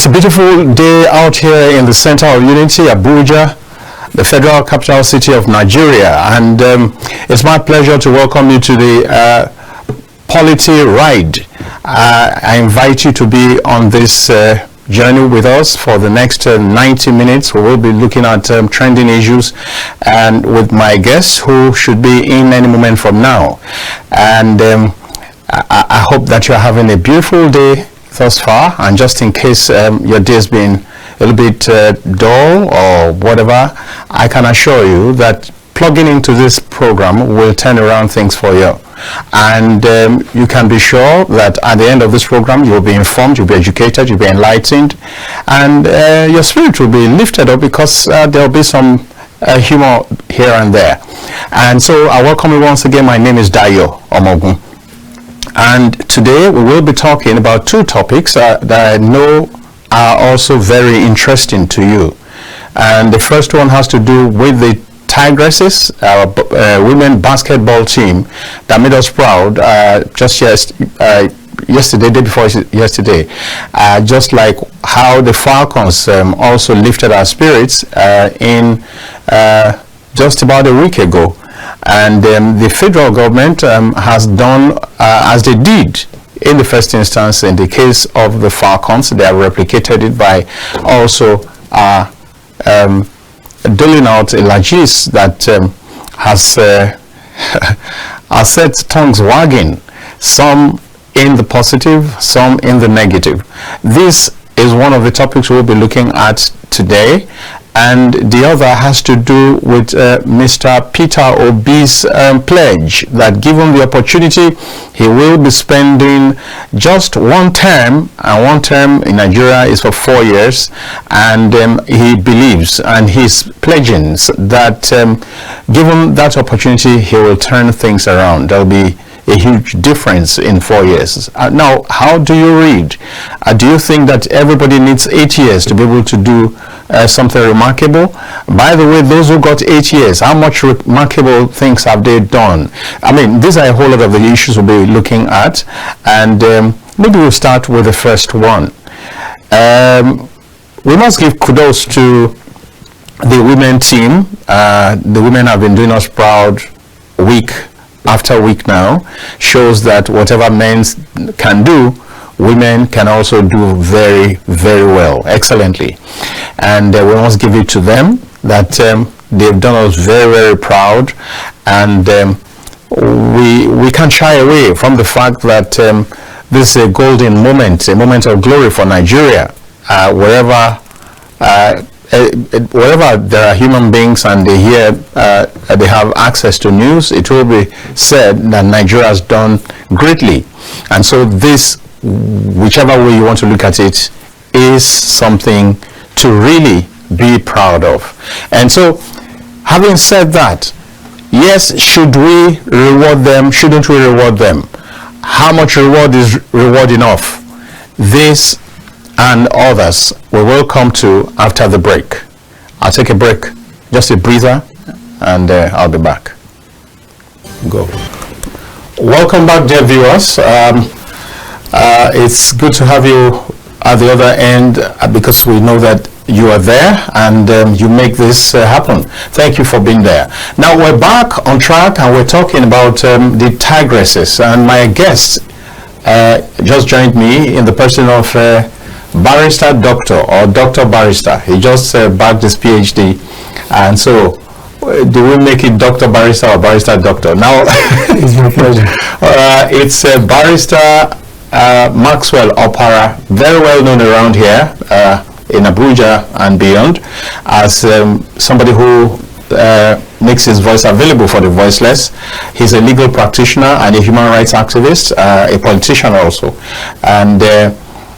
a beautiful day out here in the center of unity, Abuja, the federal capital city of Nigeria, and it's my pleasure to welcome you to the Polity Ride. I invite you to be on this journey with us for the next 90 minutes. We will be looking at trending issues and with my guests who should be in any moment from now. And I hope that you're having a beautiful day thus far, and just in case your day has been a little bit dull or whatever, I can assure you that plugging into this program will turn around things for you. And you can be sure that at the end of this program you'll be informed, you'll be educated, you'll be enlightened, and your spirit will be lifted up because there'll be some humor here and there. And so I welcome you once again. My name is Dayo Omogun. And today we will be talking about two topics that I know are also very interesting to you. And the first one has to do with the Tigresses, our women basketball team that made us proud just yesterday, day before yesterday. Just like how the Falcons also lifted our spirits in just about a week ago. And the federal government has done as they did in the first instance in the case of the Falcons. They have replicated it by also doling out a largesse that has set tongues wagging, some in the positive, some in the negative. This is one of the topics we'll be looking at today, and the other has to do with Mr. Peter Obi's pledge that given the opportunity, he will be spending just one term, and one term in Nigeria is for 4 years, and he believes and he's pledging that given that opportunity, he will turn things around. There'll be a huge difference in 4 years. Now, how do you read? Do you think that everybody needs 8 years to be able to do something remarkable? By the way, those who got 8 years, how much remarkable things have they done? I mean, these are a whole lot of the issues we'll be looking at, and maybe we'll start with the first one. We must give kudos to the women team. The women have been doing us proud week after week now. Shows that whatever men can do, women can also do very, very well, excellently. And we must give it to them that they've done us very, very proud. And we can't shy away from the fact that this is a golden moment, a moment of glory for Nigeria. Wherever there are human beings and they hear, they have access to news, it will be said that Nigeria has done greatly. And so this, whichever way you want to look at it, is something to really be proud of. And so, having said that, yes, should we reward them? Shouldn't we reward them? How much reward is reward enough? This and others we will come to after the break. I'll take a break, just a breather, and I'll be back. Go. Welcome back, dear viewers. It's good to have you at the other end because we know that you are there and you make this happen. Thank you for being there. Now we're back on track and we're talking about the Tigresses, and my guest just joined me in the person of Barrister Doctor, or Dr. Barrister. He just bagged his PhD, and so do we make it Dr. Barrister or Barrister Doctor? Now it's my pleasure. It's Barrister Maxwell Opara, very well known around here in Abuja and beyond as somebody who makes his voice available for the voiceless. He's a legal practitioner and a human rights activist, a politician also, and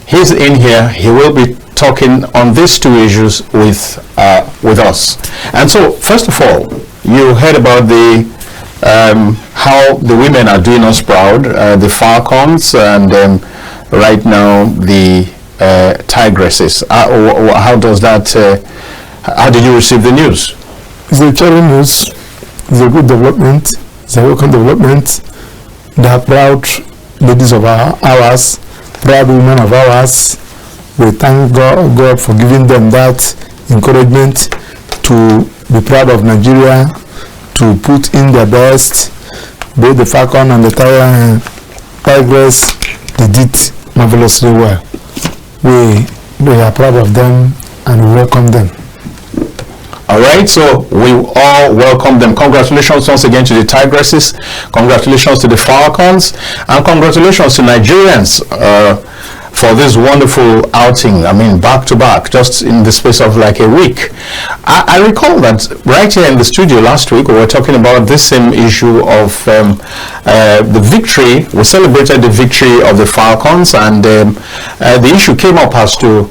he's in here. He will be talking on these two issues with us. And so, first of all, you heard about the how the women are doing us proud, the Falcons, and right now the Tigresses. How does that? How did you receive the news? It's a terrible news. It's a good development. It's a welcome development. They are proud ladies of ours, proud women of ours, We thank God for giving them that encouragement to be proud of Nigeria, to put in their best. Both the Falcon and the Tigress, they did marvelously well. We are proud of them and we welcome them. All right, so we all welcome them. Congratulations once again to the Tigresses, congratulations to the Falcons, and congratulations to Nigerians for this wonderful outing. I mean, back to back, just in the space of like a week. I recall that right here in the studio last week, we were talking about this same issue of the victory. We celebrated the victory of the Falcons, and the issue came up as to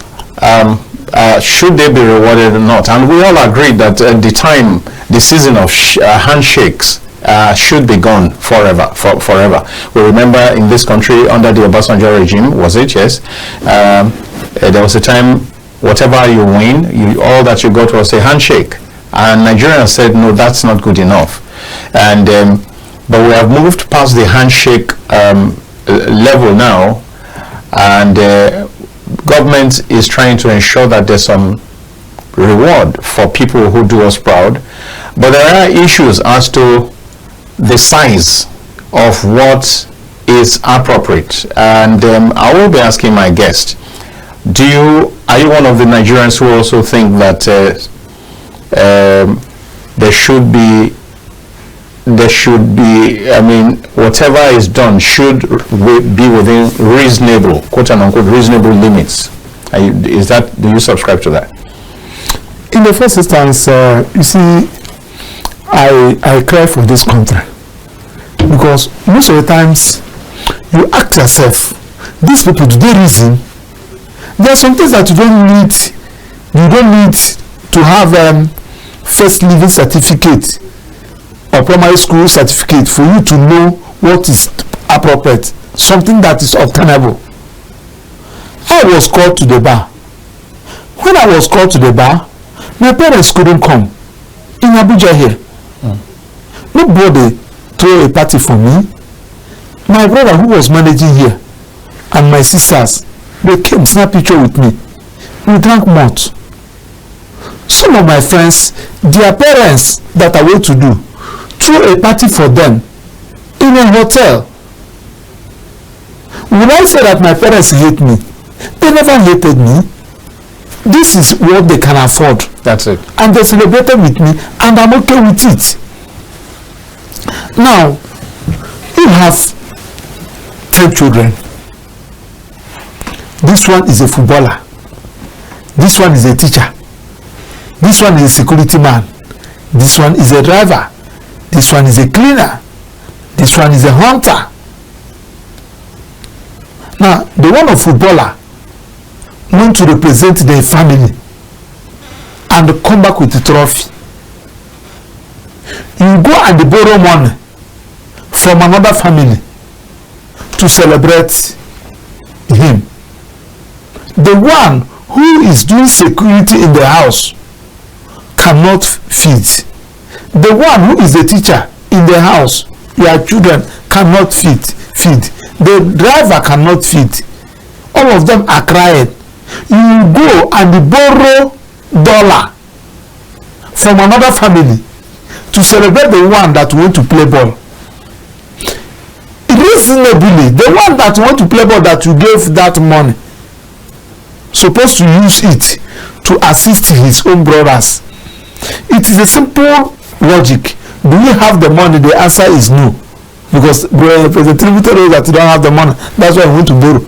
should they be rewarded or not. And we all agreed that the season of handshakes should be gone forever. We remember in this country under the Obasanjo regime, was it? Yes. There was a time, whatever you win, all that you got was a handshake. And Nigerians said, no, that's not good enough. And but we have moved past the handshake level now, and government is trying to ensure that there's some reward for people who do us proud. But there are issues as to the size of what is appropriate, and I will be asking my guest, are you one of the Nigerians who also think that there should be, I mean, whatever is done should be within reasonable, quote unquote, reasonable limits? Do you subscribe to that? In the first instance, you see, I cry for this country, because most of the times you ask yourself, these people, do they reason? There are some things that you don't need to have first living certificate or primary school certificate for you to know what is appropriate, something that is obtainable. I was called to the bar. When I was called to the bar, my parents couldn't come in Abuja here. Nobody threw a party for me. My brother, who was managing here, and my sisters, they came snap picture with me. We drank malt. Some of my friends, their parents that are well to do, threw a party for them in a hotel. Will I say that my parents hate me? They never hated me. This is what they can afford. That's it. And they celebrated with me, and I'm okay with it. Now, you have 10 children. This one is a footballer. This one is a teacher. This one is a security man. This one is a driver. This one is a cleaner. This one is a hunter. Now, the one of footballer want to represent their family and come back with the trophy. You go and borrow money from another family to celebrate him. The one who is doing security in the house cannot feed. The one who is the teacher in the house, your children cannot feed. The driver cannot feed. All of them are crying. You go and borrow dollar from another family to celebrate the one that want to play ball. Reasonably, the one that want to play ball that you gave that money supposed to use it to assist his own brothers. It is a simple logic. Do you have the money? The answer is no, because the tributary that you don't have the money. That's why I want to borrow.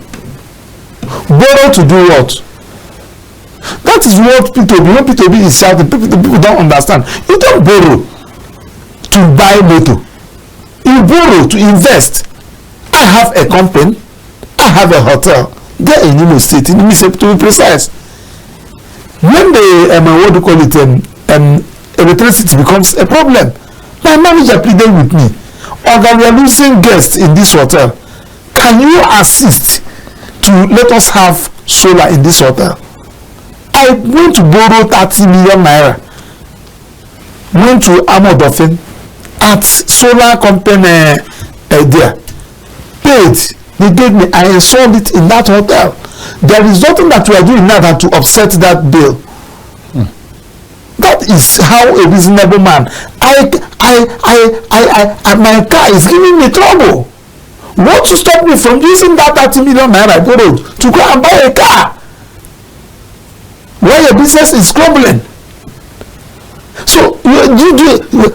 Borrow to do what? That is what P2B, when P2B is shouting, people don't understand. You don't borrow to buy motor. You borrow to invest. I have a company. I have a hotel. There in Imo State, in Imo State to be precise. When electricity becomes a problem, my manager pleaded with me, "Oga, we are losing guests in this hotel. Can you assist to let us have solar in this hotel?" I went to borrow 30 million naira. Went to Amodofin at solar company there. Paid. They gave me. I installed it in that hotel. There is nothing that we are doing now than to upset that bill. That is how a reasonable man. My car is giving me trouble. What to stop me from using that 30 million naira I borrowed to go and buy a car while your business is crumbling? So,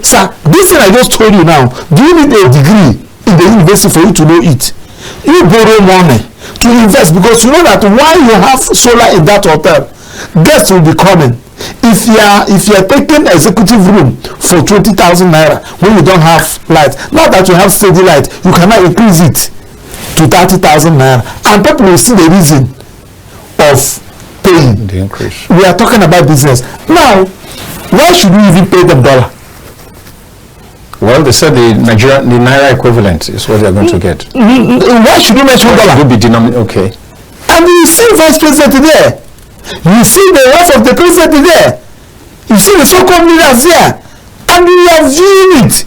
sir, this thing I just told you now, do you need a degree in the university for you to know it? You borrow money to invest because you know that while you have solar in that hotel, guests will be coming. If you are taking executive room for 20,000 naira when you don't have light, now that you have steady light, you cannot increase it to 30,000 naira, and people will see the reason of paying the increase. We are talking about business now. Why should we even pay them dollar? Well, they said the naira equivalent is what they are going to get. Why should we mention dollar? It will be denominated. Okay. And you see vice president there. You see the wife of the president there. You see the so-called leaders there. And you are viewing it.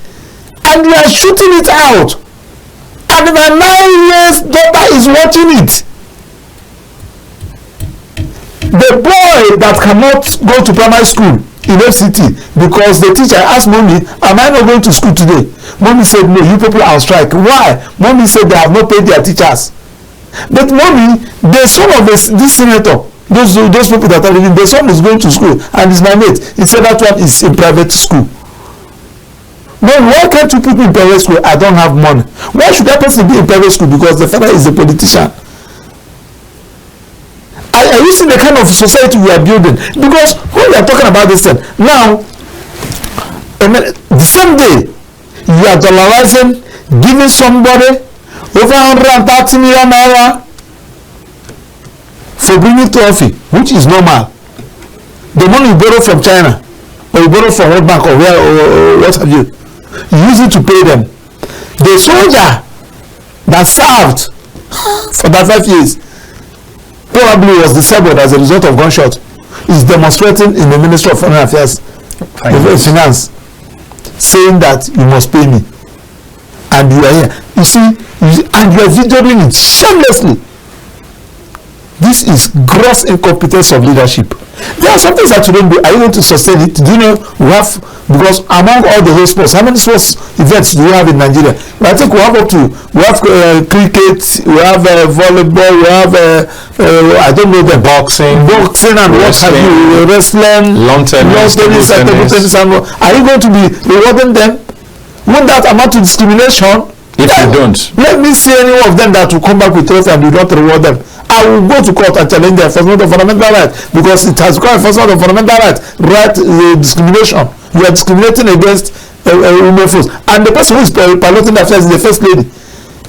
And you are shooting it out. And my 9 years daughter is watching it. The boy that cannot go to primary school in FCT because the teacher asked mommy, am I not going to school today? Mommy said, no, you people are on strike. Why? Mommy said they have not paid their teachers. But mommy, the son of this senator, those people that are living, the son is going to school and is my mate. He said that one is in private school. No, why can't you put me in private school? I don't have money. Why should that person be in private school? Because the father is a politician. Are you seeing the kind of society we are building? Because when we are talking about this thing, now, the same day, you are dollarizing, giving somebody over 130 million naira for bringing trophy, which is normal. The money you borrow from China, or you borrow from World Bank, or where, or what have you, you use it to pay them. The soldier that served for that 5 years probably was disabled as a result of gunshot is demonstrating in the Ministry of Foreign Affairs, Finance, saying that you must pay me, and you are here. You see, and you are videoing it shamelessly. This is gross incompetence of leadership. There are some things that you don't do. Are you going to sustain it? Do you know we have, because among all the whole sports, how many sports events do we have in Nigeria? I think we have up to, we have cricket, we have volleyball, we have I don't know, the boxing and what have you, wrestling, lawn tennis, and table tennis. Are you going to be rewarding them? Won't that amount to discrimination? If you don't, let me see any of them that will come back with trophy and you don't reward them. I will go to court and challenge the enforcement of fundamental rights, because it has called enforcement of fundamental rights, discrimination. You are discriminating against women folks, and the person who is piloting the affairs is the first lady.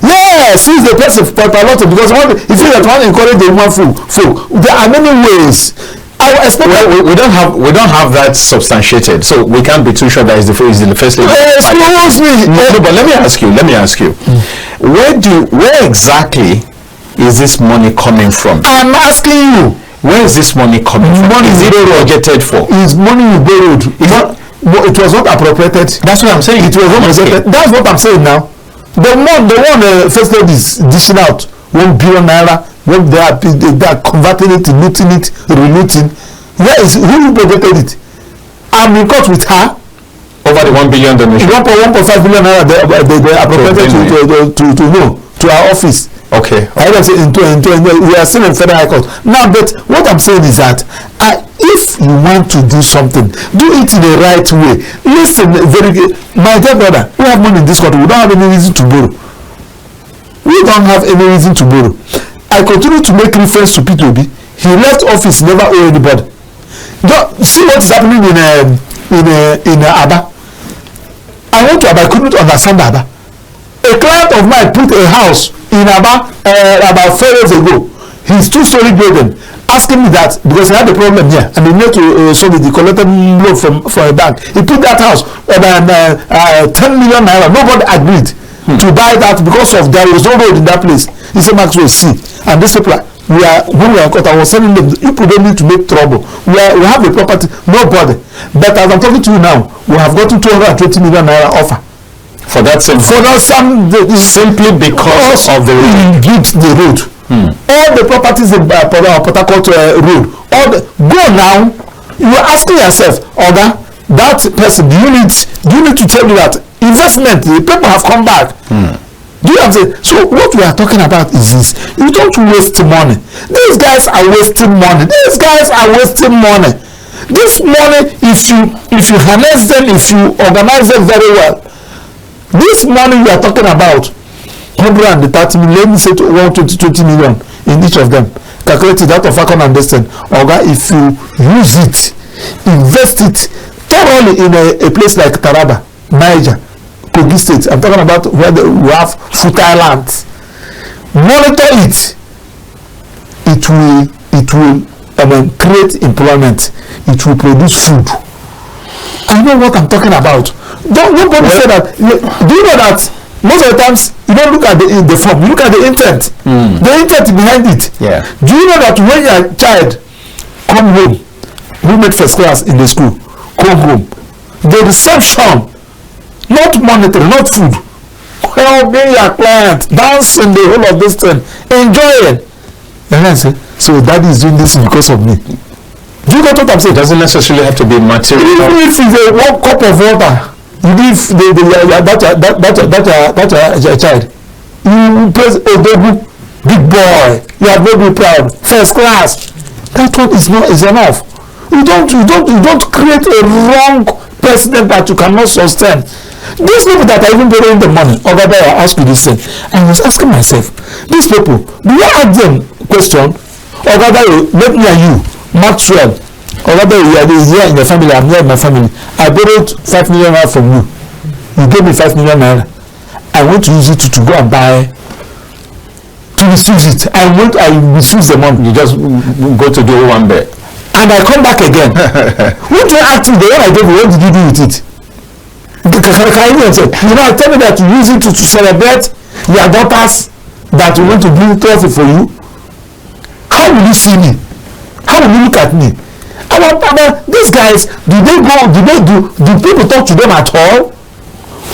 Yes, he is the person piloting, because if you want to encourage the woman folk, there are many ways. We don't have that substantiated, so we can't be too sure that is the first lady. Excuse me. No, but let me ask you. Where exactly is this money coming from? I'm asking you. Where is this money coming from? Money is it budgeted for? Is money you borrowed? It was not appropriated. That's what I'm saying. It was not appropriated. That's what I'm saying now. The one first lady is dishing out 1 billion naira when they are converting it, looting it, relooting. Who budgeted it? I'm in court with her over the 1 billion donation. 1.5 billion naira they appropriated to our office. Okay. I don't say we are still in federal high court now. But what I'm saying is that if you want to do something, do it in the right way. Listen, my dear brother, we have money in this country. We don't have any reason to borrow. We don't have any reason to borrow. I continue to make reference to Peter Obi. He left office, never owe anybody. See what is happening in Aba. I went to Aba. I couldn't understand Aba. A client of mine put a house in Aba about 4 years ago. His 2-story building, asking me that because he had a problem here and he need to solve it. He collected loan from a bank. He put that house about 10 million naira. Nobody agreed to buy that because of there was no road in that place. He said, Maxwell, see, and this people when we are in court, I was telling them, you people don't need to make trouble. We have a property, nobody. But as I'm talking to you now, we have gotten 220 million naira offer. For that simply because of the road. He gives the road. All the properties in Port Harcourt road, go now. You are asking yourself, Oga, that person, do you need to tell you that investment, the people have come back? Do you have to? So what we are talking about is this: you don't waste money. These guys are wasting money. This money, if you harness them, if you organize them very well, this money we are talking about, 130 million, let me say 120 million in each of them. Calculate it out of Falcon and Destin. Oga, if you use it, invest it thoroughly in a place like Taraba, Niger, Kogi State. I'm talking about where we have fertile lands. Monitor it. It will create employment. It will produce food. I know what I'm talking about. Nobody say that. Do you know that most of the times you don't look at the form, you look at the intent. The intent behind it. Yeah. Do you know that when your child come home, who made first class in the school, come home, the reception, not monetary, not food, well, being your client, dancing the whole of this thing, enjoy it. And then say, so daddy is doing this because of me. Do you get what I'm saying? It doesn't necessarily have to be material. Even if it's a 1 cup of water, you give that child, you praise a big boy, you are very proud, first class. That one is enough. You don't create a wrong president that you cannot sustain. These people that are even borrowing the money, over there, I ask you this thing. I was asking myself, these people, do you ask them question? Or rather, let me and you, Maxwell, or rather, you are here in your family, I'm here in my family. I borrowed 5 million naira from you. You gave me 5 million naira. I want to use it to go and buy, to misuse it. I misuse the money. You just go to do one bit. And I come back again. What do I ask you? The one I gave you, what did you do with it? You know, tell me that you use it to celebrate your daughters that you want to bring trophy for you. How will you see me? How will you look at me? These guys, do people talk to them at all?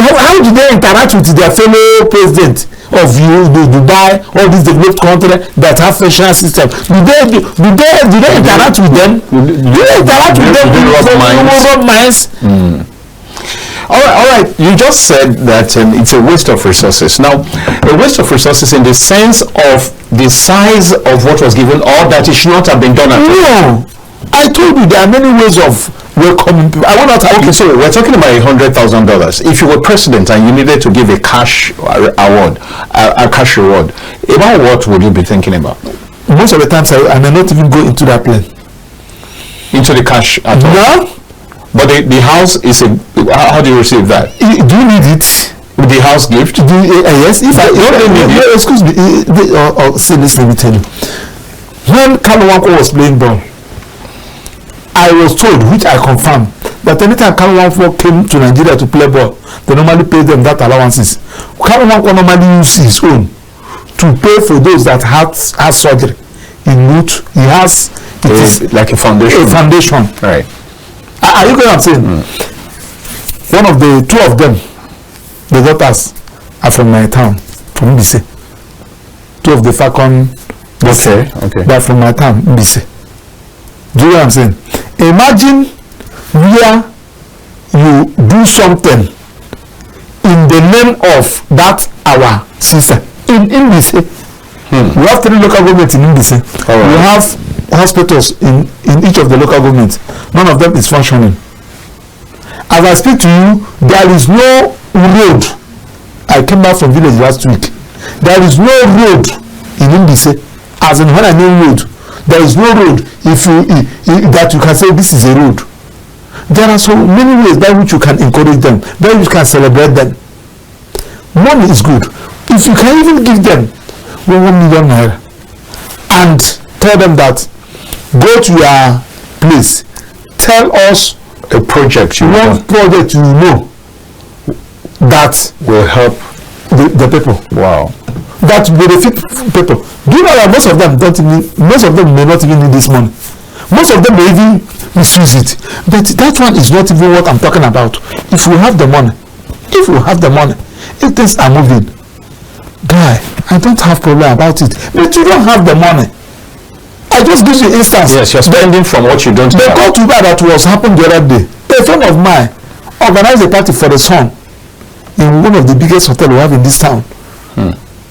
How do they interact with their fellow president of Dubai, all these developed countries that have facial system? Do they interact with them? Do they interact with them? Rub minds? All right. You just said that it's a waste of resources. Now, a waste of resources in the sense of the size of what was given, or that it should not have been done at all. No, I told you there are many ways of welcoming people. Okay, so we're talking about $100,000. If you were president and you needed to give a cash award, a cash reward, about what would you be thinking about? Most of the times I may not even go into that plane. Into the cash at all? No. But the house is how do you receive that? Do you need it? The house gift? Yes. Excuse me. Listen, let me tell you. When Kanu Nwankwo was playing ball, I was told, which I confirmed, that anytime Kanu Nwankwo came to Nigeria to play ball, they normally pay them that allowances. Kanu Nwankwo normally uses his own to pay for those that have surgery in root. He has like a foundation. A foundation. Right. Are you going to say? One of the two of them, the daughters, are from my town, from Mbise. Two of the Falcon. Okay. They are from my town, Mbise. Do you know what I'm saying? Imagine where you do something in the name of that our sister in Mbise. We have 3 local governments in Mbise. Right. We have hospitals in each of the local governments. None of them is functioning. As I speak to you, there is no road. I came back from village last week. There is no road in Mbise. As in when I mean road, there is no road that you can say this is a road. There are so many ways by which you can encourage them, by which you can celebrate them. Money is good. If you can even give them 1 million naira and tell them that go to your place, tell us a project you know that will help the people. Wow. That benefit people. Do you know that most of them may not even need this money. Most of them may even misuse it. But that one is not even what I'm talking about. If we have the money, if things are moving, guy, I don't have problem about it. But you don't have the money. I just give you instance. Yes, you're spending from what you don't The have. call to buy that was happened the other day. A friend of mine organized a party for the son in one of the biggest hotels we have in this town.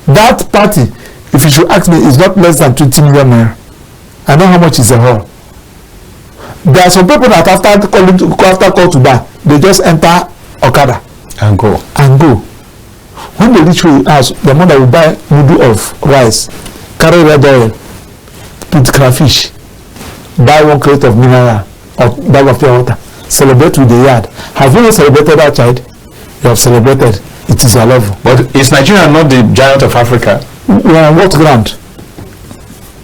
That party, if you should ask me, is not less than 20 million naira. I know how much is a hall. There are some people that after call to buy, they just enter Okada And go. When they reach your house, the mother will buy noodle of rice, carry red oil, put crayfish, buy 1 crate of mineral or bag of pure water, celebrate with the yard. Have you not celebrated that child? You have celebrated. It is your love. But is Nigeria not the giant of Africa? We are on what ground?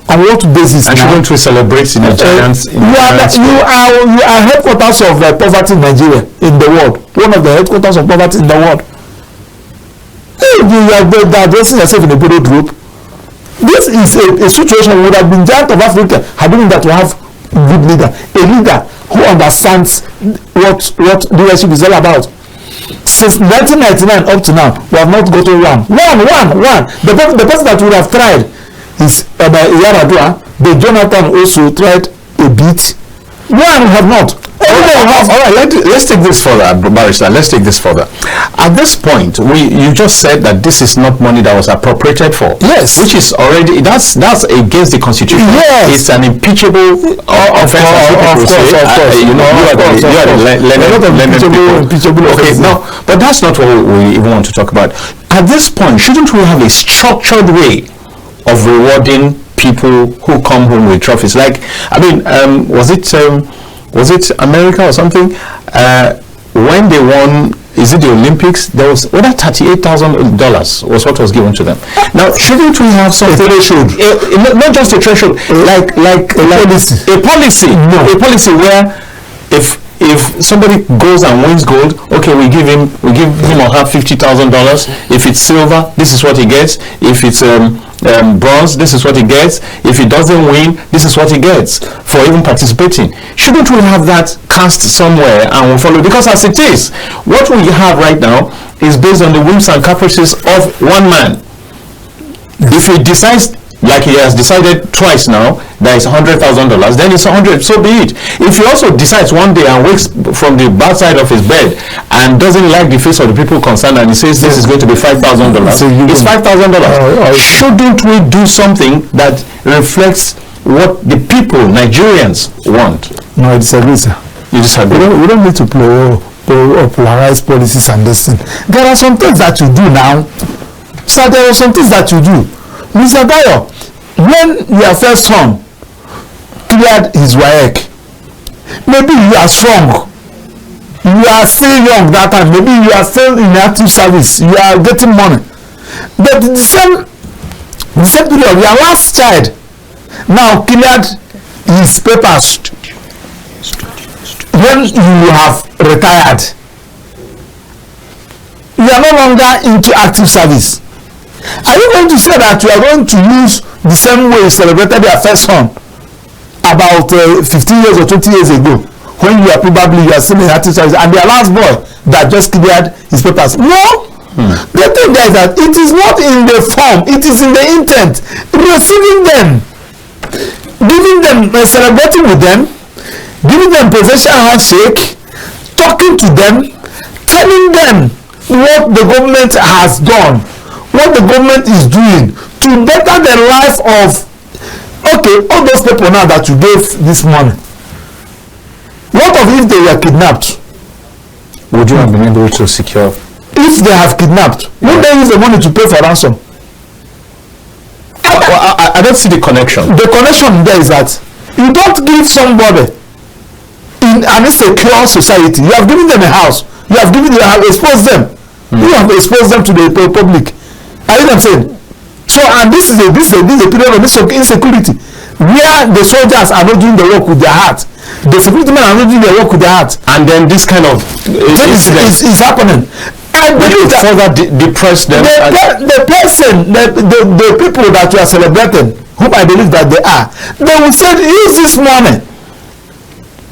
On what basis? And shouldn't we celebrate the Nigerians? You are headquarters of poverty in Nigeria, in the world. One of the headquarters of poverty in the world. You are addressing yourself in a borrowed group. This is a situation would have been giant of Africa had been that we have good leader, a leader who understands what leadership is all about. Since 1999 up to now, we have not gotten one. The person that would have tried is Yaradua. The Jonathan also tried a bit. One have not. All right, let's take this further, Barrister. Let's take this further. At this point, you just said that this is not money that was appropriated for. Yes. Which is already that's against the Constitution. Yes. It's an impeachable offense. Of course. You are the learned people. Okay, no, but that's not what we even want to talk about. At this point, shouldn't we have a structured way of rewarding people who come home with trophies? Like, I mean, was it America or something? When they won, is it the Olympics? There was $38,000 was what was given to them. Now, shouldn't we have something? A threshold, not just a threshold, like a policy. No. A policy where if somebody goes and wins gold, okay, we give him or her $50,000. If it's silver, this is what he gets. If it's bronze, this is what he gets. If he doesn't win, this is what he gets for even participating. Shouldn't we have that cast somewhere and we'll follow? Because as it is, what we have right now is based on the whims and caprices of one man. If he decides, like he has decided twice now, that it's $100,000, then it's 100, so be it. If he also decides one day and wakes from the bad side of his bed and doesn't like the face of the people concerned and he says this is going to be $5,000, it's $5,000. Shouldn't we do something that reflects what the people, Nigerians, want? No, I disagree, sir. You disagree? We don't need to polarize policies and this thing. There are some things that you do now. So there are some things that you do. Mr. Dayo, when your first son cleared his WAEC, maybe you are strong. You are still young that time. Maybe you are still in active service. You are getting money. But the same period, your last child now cleared his papers when you have retired. You are no longer into active service. Are you going to say that you are going to use the same way you celebrated your first son about 15 years or 20 years ago, when you are still in active service, and your last boy that just cleared his papers? No. The thing there is that it is not in the form, it is in the intent. Receiving them, giving them, celebrating with them, giving them professional handshake, talking to them, telling them what the government has done, what the government is doing to better the life of, okay, all those people now that you gave this money. What of if they were kidnapped? Would you have been able to secure? If they have kidnapped, won't they use the money to pay for ransom? I don't see the connection. The connection there is that you don't give somebody in an insecure society. You have given them a house. You have exposed them. You have exposed them to the public. Are you saying? So, and this is a period of insecurity where the soldiers are not doing the work with their heart. The security men are not doing their work with their heart. And then this kind of incident is happening. I believe that further depress them. The people that you are celebrating, whom I believe that they are, they will say, use this money.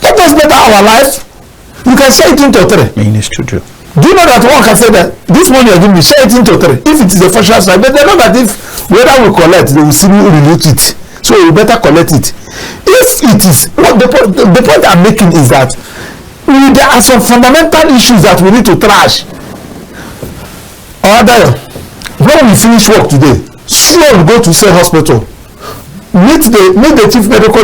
Let us better our life. You can say it into three. It's true. Do you know that one can say that this money you're giving me, share it into 3 if it is a functional strike, but they know that if whether we collect, they will see me relate it, so we better collect it. If it is what the point I'm making is that there are some fundamental issues that we need to trash. Or when we finish work today, sure we go to say hospital, meet the chief medical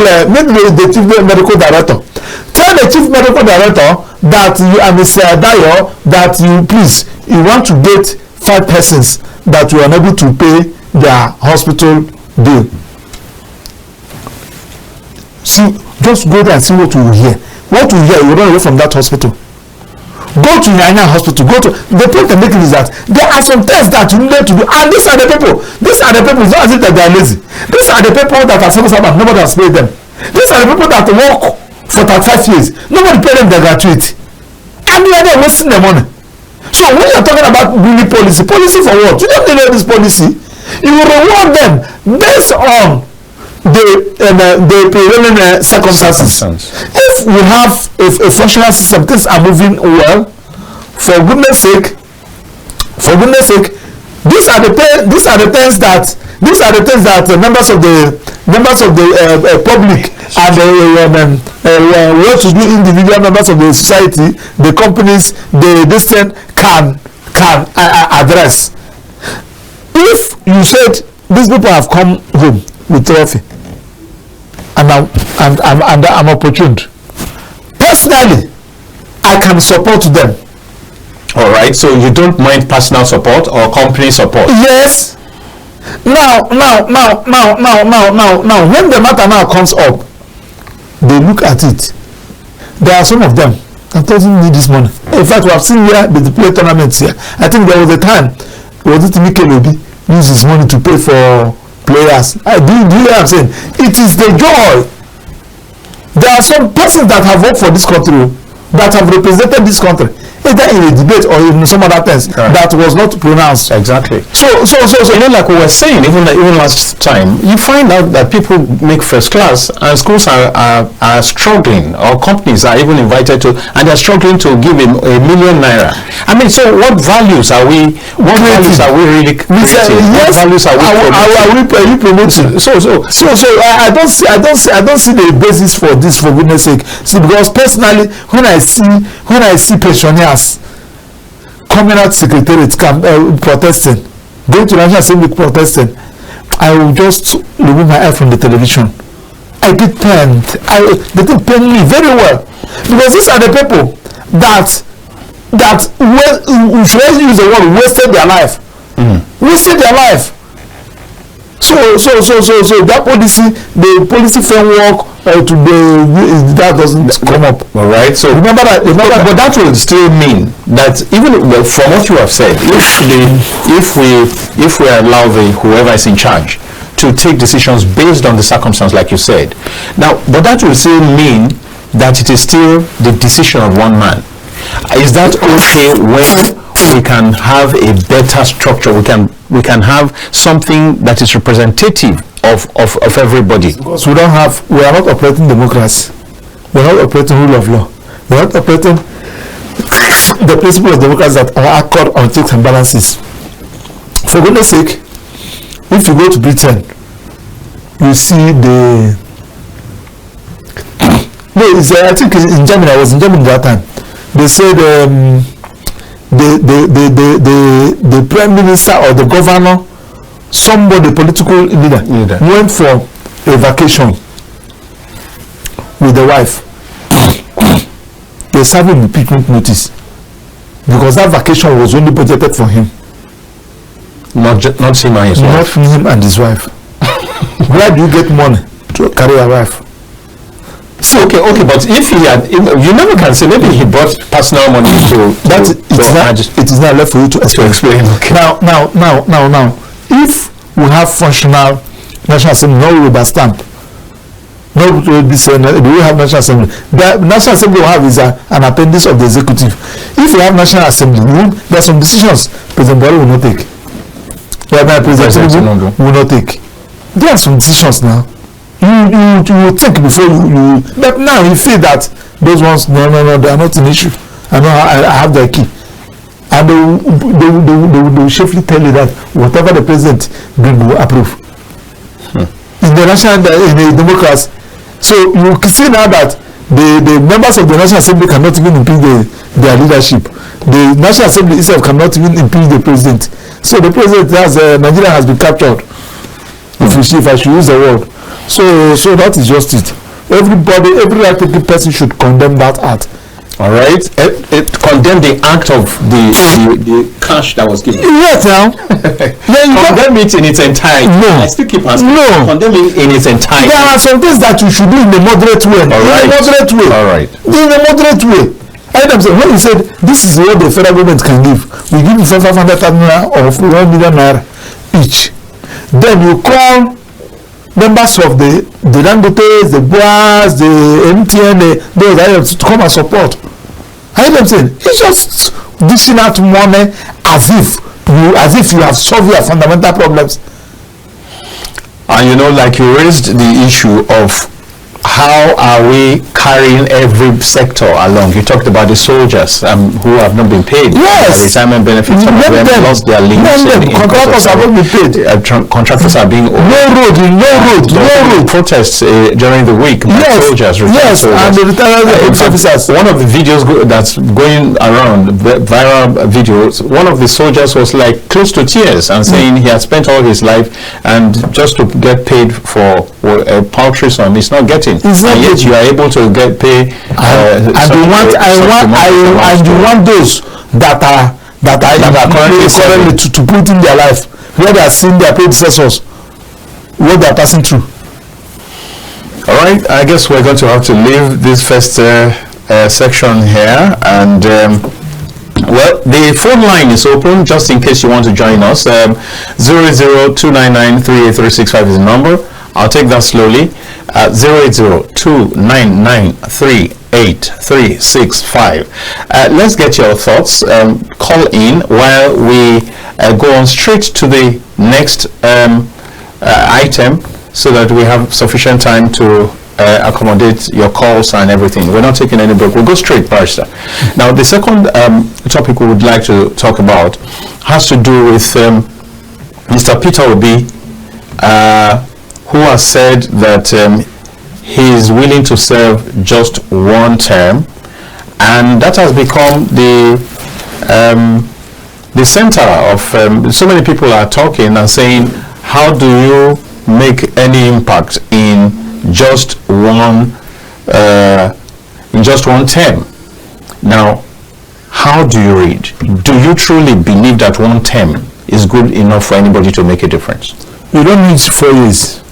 director, tell the chief medical director that you are Mr. Adayo, that you want to get 5 persons that you are unable to pay their hospital bill. See, just go there and see what you will hear. What you hear, you run away from that hospital. Go to Nyanya hospital. The point I'm making is that there are some things that you need to do, and these are the people. It's not as if that they are lazy. These are the people that are civil servants. Nobody has paid them. These are the people that work for 35 years. Nobody paid them their gratuity, and they are wasting their money. So when you're talking about really policy for what? You don't know this policy. You will reward them based on the prevailing circumstances. If we have a functional system, things are moving well. For goodness sake, these are the things that members of the public and well-to-do individual members of the society, the companies, the distant can address. If you said these people have come home with trophy and I'm opportuned, personally I can support them. All right, so you don't mind personal support or company support? Yes. Now when the matter now comes up, they look at it. There are some of them that doesn't need this money. In fact, we have seen where they play tournaments here. I think there was a time Mikel Obi used his money to pay for players. Do you know what I'm saying? It is the joy. There are some persons that have worked for this country, that have represented this country, either in a debate or in some other things, right, that was not pronounced. Exactly. So like we were saying, even last time, you find out that people make first class and schools are struggling, or companies are even invited to, and they're struggling to give him ₦1 million. I mean, so what values are we really creating? Yes, what values are we promoting? So I don't see the basis for this, for goodness sake. See, because personally, when I see pensioners coming out secretariat protesting, going to National Assembly protesting, I will just remove my eye from the television. I get pained. They think pain me very well, because these are the people that should use the word wasted their life. Wasted their life. So that policy framework that doesn't come up. All right. So remember that. But that will still mean that even from what you have said, if we allow whoever is in charge to take decisions based on the circumstance, like you said, now, but that will still mean that it is still the decision of one man. Is that okay when we can have a better structure? We can have something that is representative of everybody. Because we are not operating democracy. We are not operating rule of law. We are not operating the principle of democracy that are accord on checks and balances. For goodness sake, if you go to Britain, you see I think in Germany, I was in Germany that time. They said the prime minister or the governor, somebody, political leader, went for a vacation with the wife. They served him the picnic notice because that vacation was only budgeted for him. Not him and his wife. Not him and his wife. Where do you get money to carry a wife? So, okay, but if he had, you never can say maybe he brought personal money to that. It is not left for you to explain. Okay. Now, if we have functional National Assembly, no rubber stamp, no this, we have National Assembly. The National Assembly will have is an appendix of the executive. If you have National Assembly, there are some decisions President Buhari will not take. President Tinubu will not take. There are some decisions now. You think before you but now you feel that those ones no they are not an issue. I have the key. and they will safely tell you that whatever the president bring will approve. In the national, in the democracy, so you see now that the members of the National Assembly cannot even impeach their leadership. The National Assembly itself cannot even impeach the president. So the president Nigeria has been captured. If I should use the word. So that is just it. Everybody, every right-thinking person should condemn that act. All right. It condemned the act of the cash that was given. Yes, now. Condemn it in its entirety. No. I still keep asking. No. Condemn it in its entirety. There are some things that you should do in a moderate way. All right. In a moderate way. All right. In a moderate way. When you said this is what the federal government can give, we give you 500,000 naira or 1 million naira each. Then you call members of the Dangotes, the Boas, the MTN, those items to come and support. It's just dishing out money as if you have solved your fundamental problems. And you know, like you raised the issue of how are we carrying every sector along? You talked about the soldiers who have not been paid. Yes. Retirement benefits. Some of them lost their limbs. Contractors have not been paid. Contractors are being no road. Protests during the week by soldiers. Yes, soldiers. And the retired officers. One of the videos that's going around, viral videos, one of the soldiers was like close to tears and saying he had spent all his life and just to get paid for a paltry sum, he's not getting. And yet you are able to get pay. And you want those that are currently to put in their life where they are seeing their predecessors what they are passing through. All right, I guess we're going to have to leave this first section here, and well, the phone line is open just in case you want to join us. 002993835 is the number. I'll take that slowly. 08029938365. Let's get your thoughts. Call in while we go on straight to the next item, so that we have sufficient time to accommodate your calls and everything. We're not taking any break. We'll go straight, Barrister. Now, the second topic we would like to talk about has to do with Mr. Peter Obi, who has said that he is willing to serve just one term, and that has become the center of so many people are talking and saying, how do you make any impact in just one term? Now, how do you read? Do you truly believe that one term is good enough for anybody to make a difference? You don't need 4 years.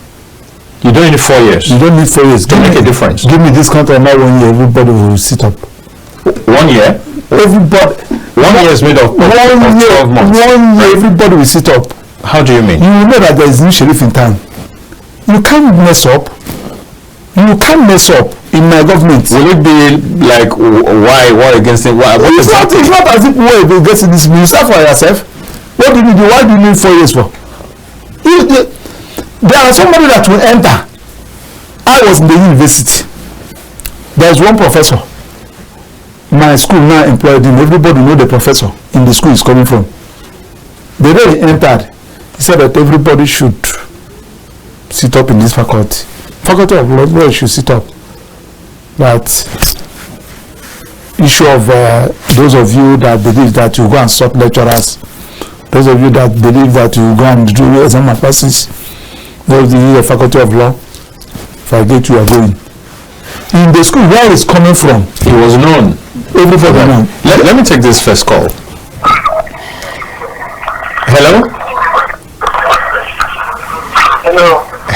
You don't need 4 years. You don't need 4 years to make a difference. Give me this country, now 1 year, everybody will sit up. 1 year? Everybody. 1 year is made of 12 months. 1 year, everybody will sit up. How do you mean? You will know that there is no sheriff in town. You can't mess up. You can't mess up in my government. Will it be like, why against it? It's not as if war against this. You serve for yourself. What do you do? Why do you need 4 years for? There are somebody that will enter. I was in the university. There is one professor. My school now employed him. Everybody know the professor in the school is coming from. The day he entered, he said that everybody should sit up in this faculty. Faculty of law should sit up. That issue of those of you that believe that you go and stop lecturers, those of you that believe that you go and do exam classes, those of you the faculty of law, forget you are going. In the school where he's coming from, he was known. Everybody known. Let me take this first call. Hello?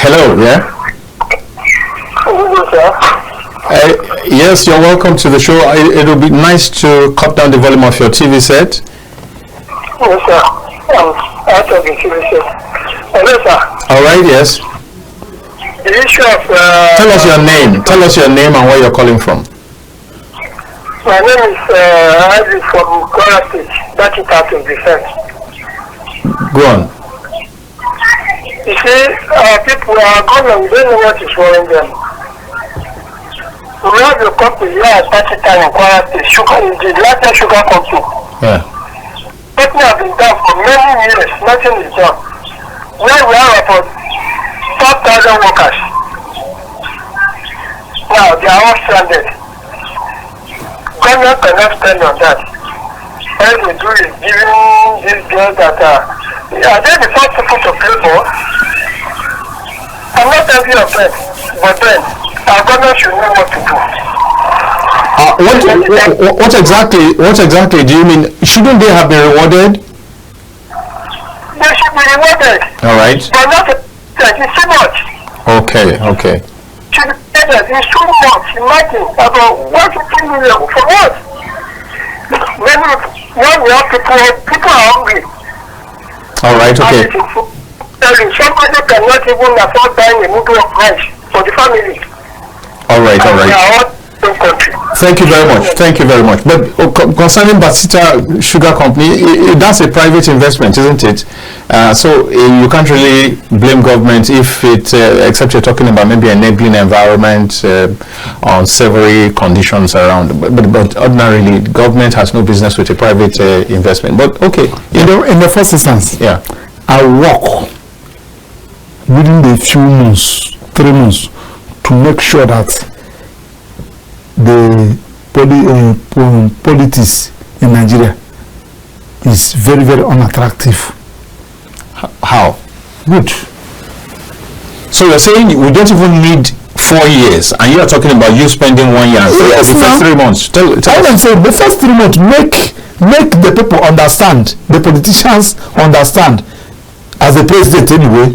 Hello, yeah? Yes, you're welcome to the show. It will be nice to cut down the volume of your TV set. Yes, sir. Out of the TV set. Hello, sir. All right, yes. The issue of... Tell us your name. Tell us your name and where you're calling from. My name is Isaac from Kwara State. That is out of defense. Go on. You see, people are going, they know what is wrong them. We have a company here at 30 time in Kwara State. Sugar is the largest sugar company. Yeah. nothing has been done for many years. Nothing is done. Now we have about 4,000 workers. Now they are all stranded. Government cannot spend on that. All they do is giving these girls that are they the first people to play ball? I'm not envy of them, but then our government should know what to do. What exactly do you mean? Shouldn't they have been rewarded? They should be rewarded. All right. But not it's too much. Okay. It's too much. Imagine about 150 million for what? When we have people are hungry. All right. Okay. Somebody cannot even afford buying a movie of rice for the family. All right. Thank you very much. But concerning Basita Sugar Company, that's a private investment, isn't it? So you can't really blame government if it, except you're talking about maybe enabling environment, unsavory conditions around. But ordinarily, government has no business with a private investment. But okay, in the first instance, yeah, I work within the few months, 3 months, to make sure that the politics in Nigeria is very, very unattractive. How? Good. So you're saying we don't even need 4 years, and you are talking about you spending 1 year. Yes, the first 3 months. Tell I'm saying the first 3 months make the people understand, the politicians understand. As the president anyway,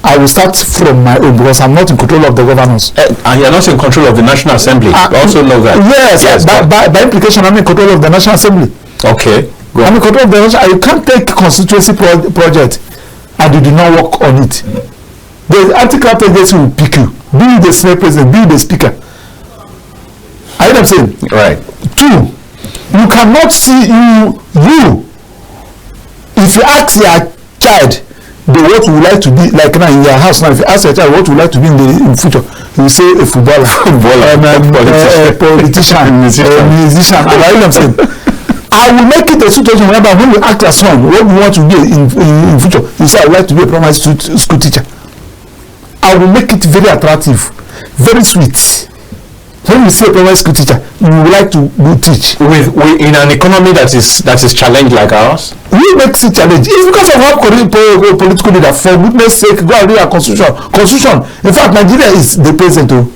I will start from my own because I'm not in control of the governors. And you're not in control of the National Assembly. I also know that. Yes, by implication, I'm in control of the National Assembly. Okay. I'm in control of the National. You can't take constituency project and you do not work on it. The anti-corrupt agency will pick you. Be the Senate President, be the Speaker. I know what I'm saying? Right. 2, you cannot see you. If you ask your child, what would like to be like now in your house now, if you ask your child what would like to be in the future, he will say a footballer, politician, musician. And I know what I'm saying. I will make it a situation whereby when you ask your son what you want to be in future, you say I would like to be a primary school teacher. I will make it very attractive, very sweet. When you say a primary school teacher, you would like to teach. With in an economy that is challenged like ours? We make it challenge. It's because of our political leader. For goodness sake, go and read our constitution. In fact, Nigeria is the president.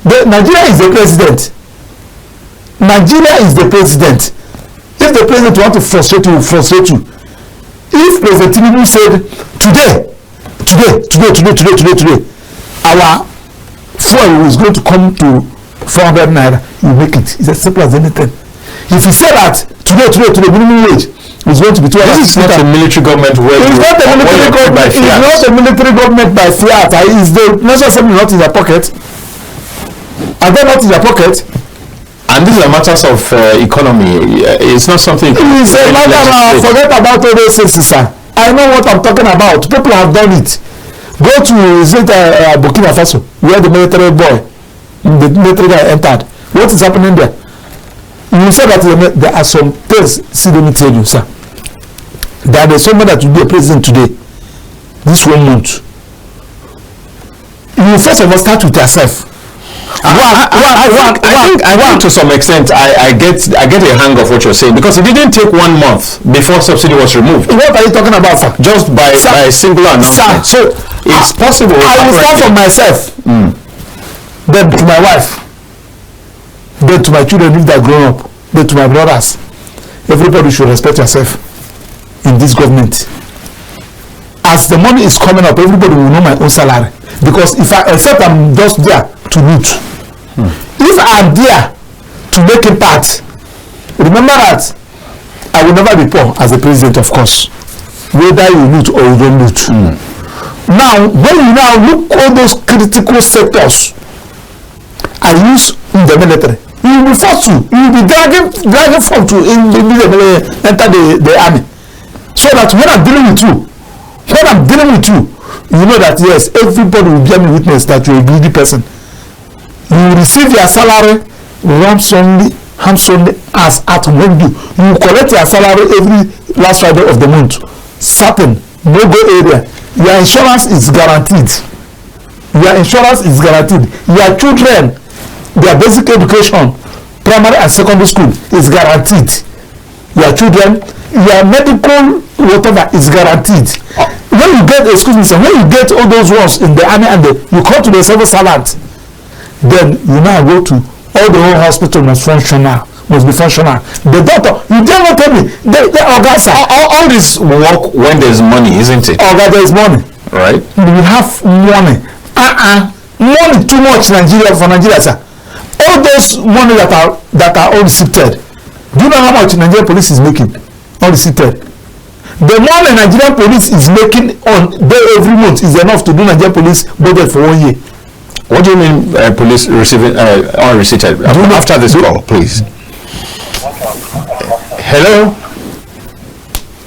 Nigeria is the president. Nigeria is the president. If the president want to frustrate you, will frustrate you. If President Tinubu said today, our fuel is going to come to 400 naira, you make it. It's as simple as anything. If you say that today, minimum wage is going to be 200. This is not a military government where it's not a military government. It's not a military government by fiat. Is the National Assembly not in their pocket? Are they not in their pocket? And these are matters of economy. It's not something. It's a matter of forget about all those things, sir. I know what I'm talking about. People have done it. Go to Burkina Faso, where the military guy entered. What is happening there? You say that there are some things. See, let me tell you, sir. There is someone that will be a president today. This 1 month. You first of all start with yourself. I think to some extent I get a hang of what you're saying, because it didn't take 1 month before subsidy was removed. What are you talking about, sir? Just by a single announcement. Sir, so it's possible. I will start from myself, then to my wife, then to my children if they are grown up, then to my brothers. Everybody should respect yourself in this government. As the money is coming up, everybody will know my own salary, because except I'm just there to loot. If I'm there to make impact, remember that I will never be poor as the president, of course, whether you loot or you don't loot. Now, when you now look all those critical sectors I use in the military, you will be forced to, you will be dragging from to enter the army, so that when I'm dealing with you, you know that yes, everybody will bear me witness that you're a greedy person. You will receive your salary ransomly hands-on as at when you collect your salary every last Friday of the month. Certain no-go area, your insurance is guaranteed. Your insurance is guaranteed. Your children, their basic education, primary and secondary school is guaranteed. Your children, your medical whatever is guaranteed. When you get, excuse me sir, when you get all those ones in the army and you come to the civil servant, then you now go to all the whole hospital must be functional. The doctor, you dare not tell me, the Augusta. All this work when there's money, isn't it? Augusta, there is money. Right. We have money. Money too much for Nigeria, sir. All those money that are unreceipted. Do you know how much Nigerian police is making? Unreceipted. The money Nigerian police is making on every month is enough to do Nigerian police budget for 1 year. What do you mean police receiving unreceipted? After this call, please. Hello.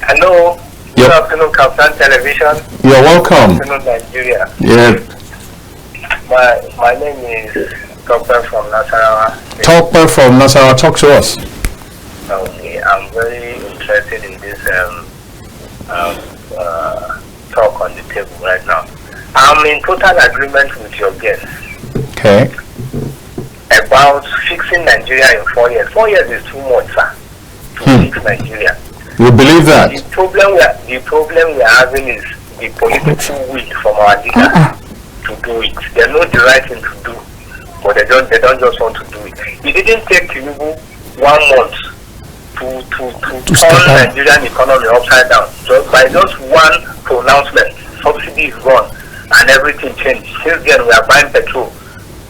Hello. Good afternoon, Captain Television. You're welcome. Good afternoon, Nigeria. Yeah. My name is Topper from Nasarawa. Topper from Nasarawa, talk to us. Okay, I'm very interested in this talk on the table right now. I'm in total agreement with your guest. Okay. About fixing Nigeria in 4 years. 4 years is too much, sir, to fix Nigeria. You believe that? The problem we are having is the political will from our leaders to do it. They know the right thing to do, but they don't just want to do it. It didn't take Tinubu 1 month to turn Nigerian economy upside down. By just one pronouncement, subsidy is gone and everything changed. Since then, we are buying petrol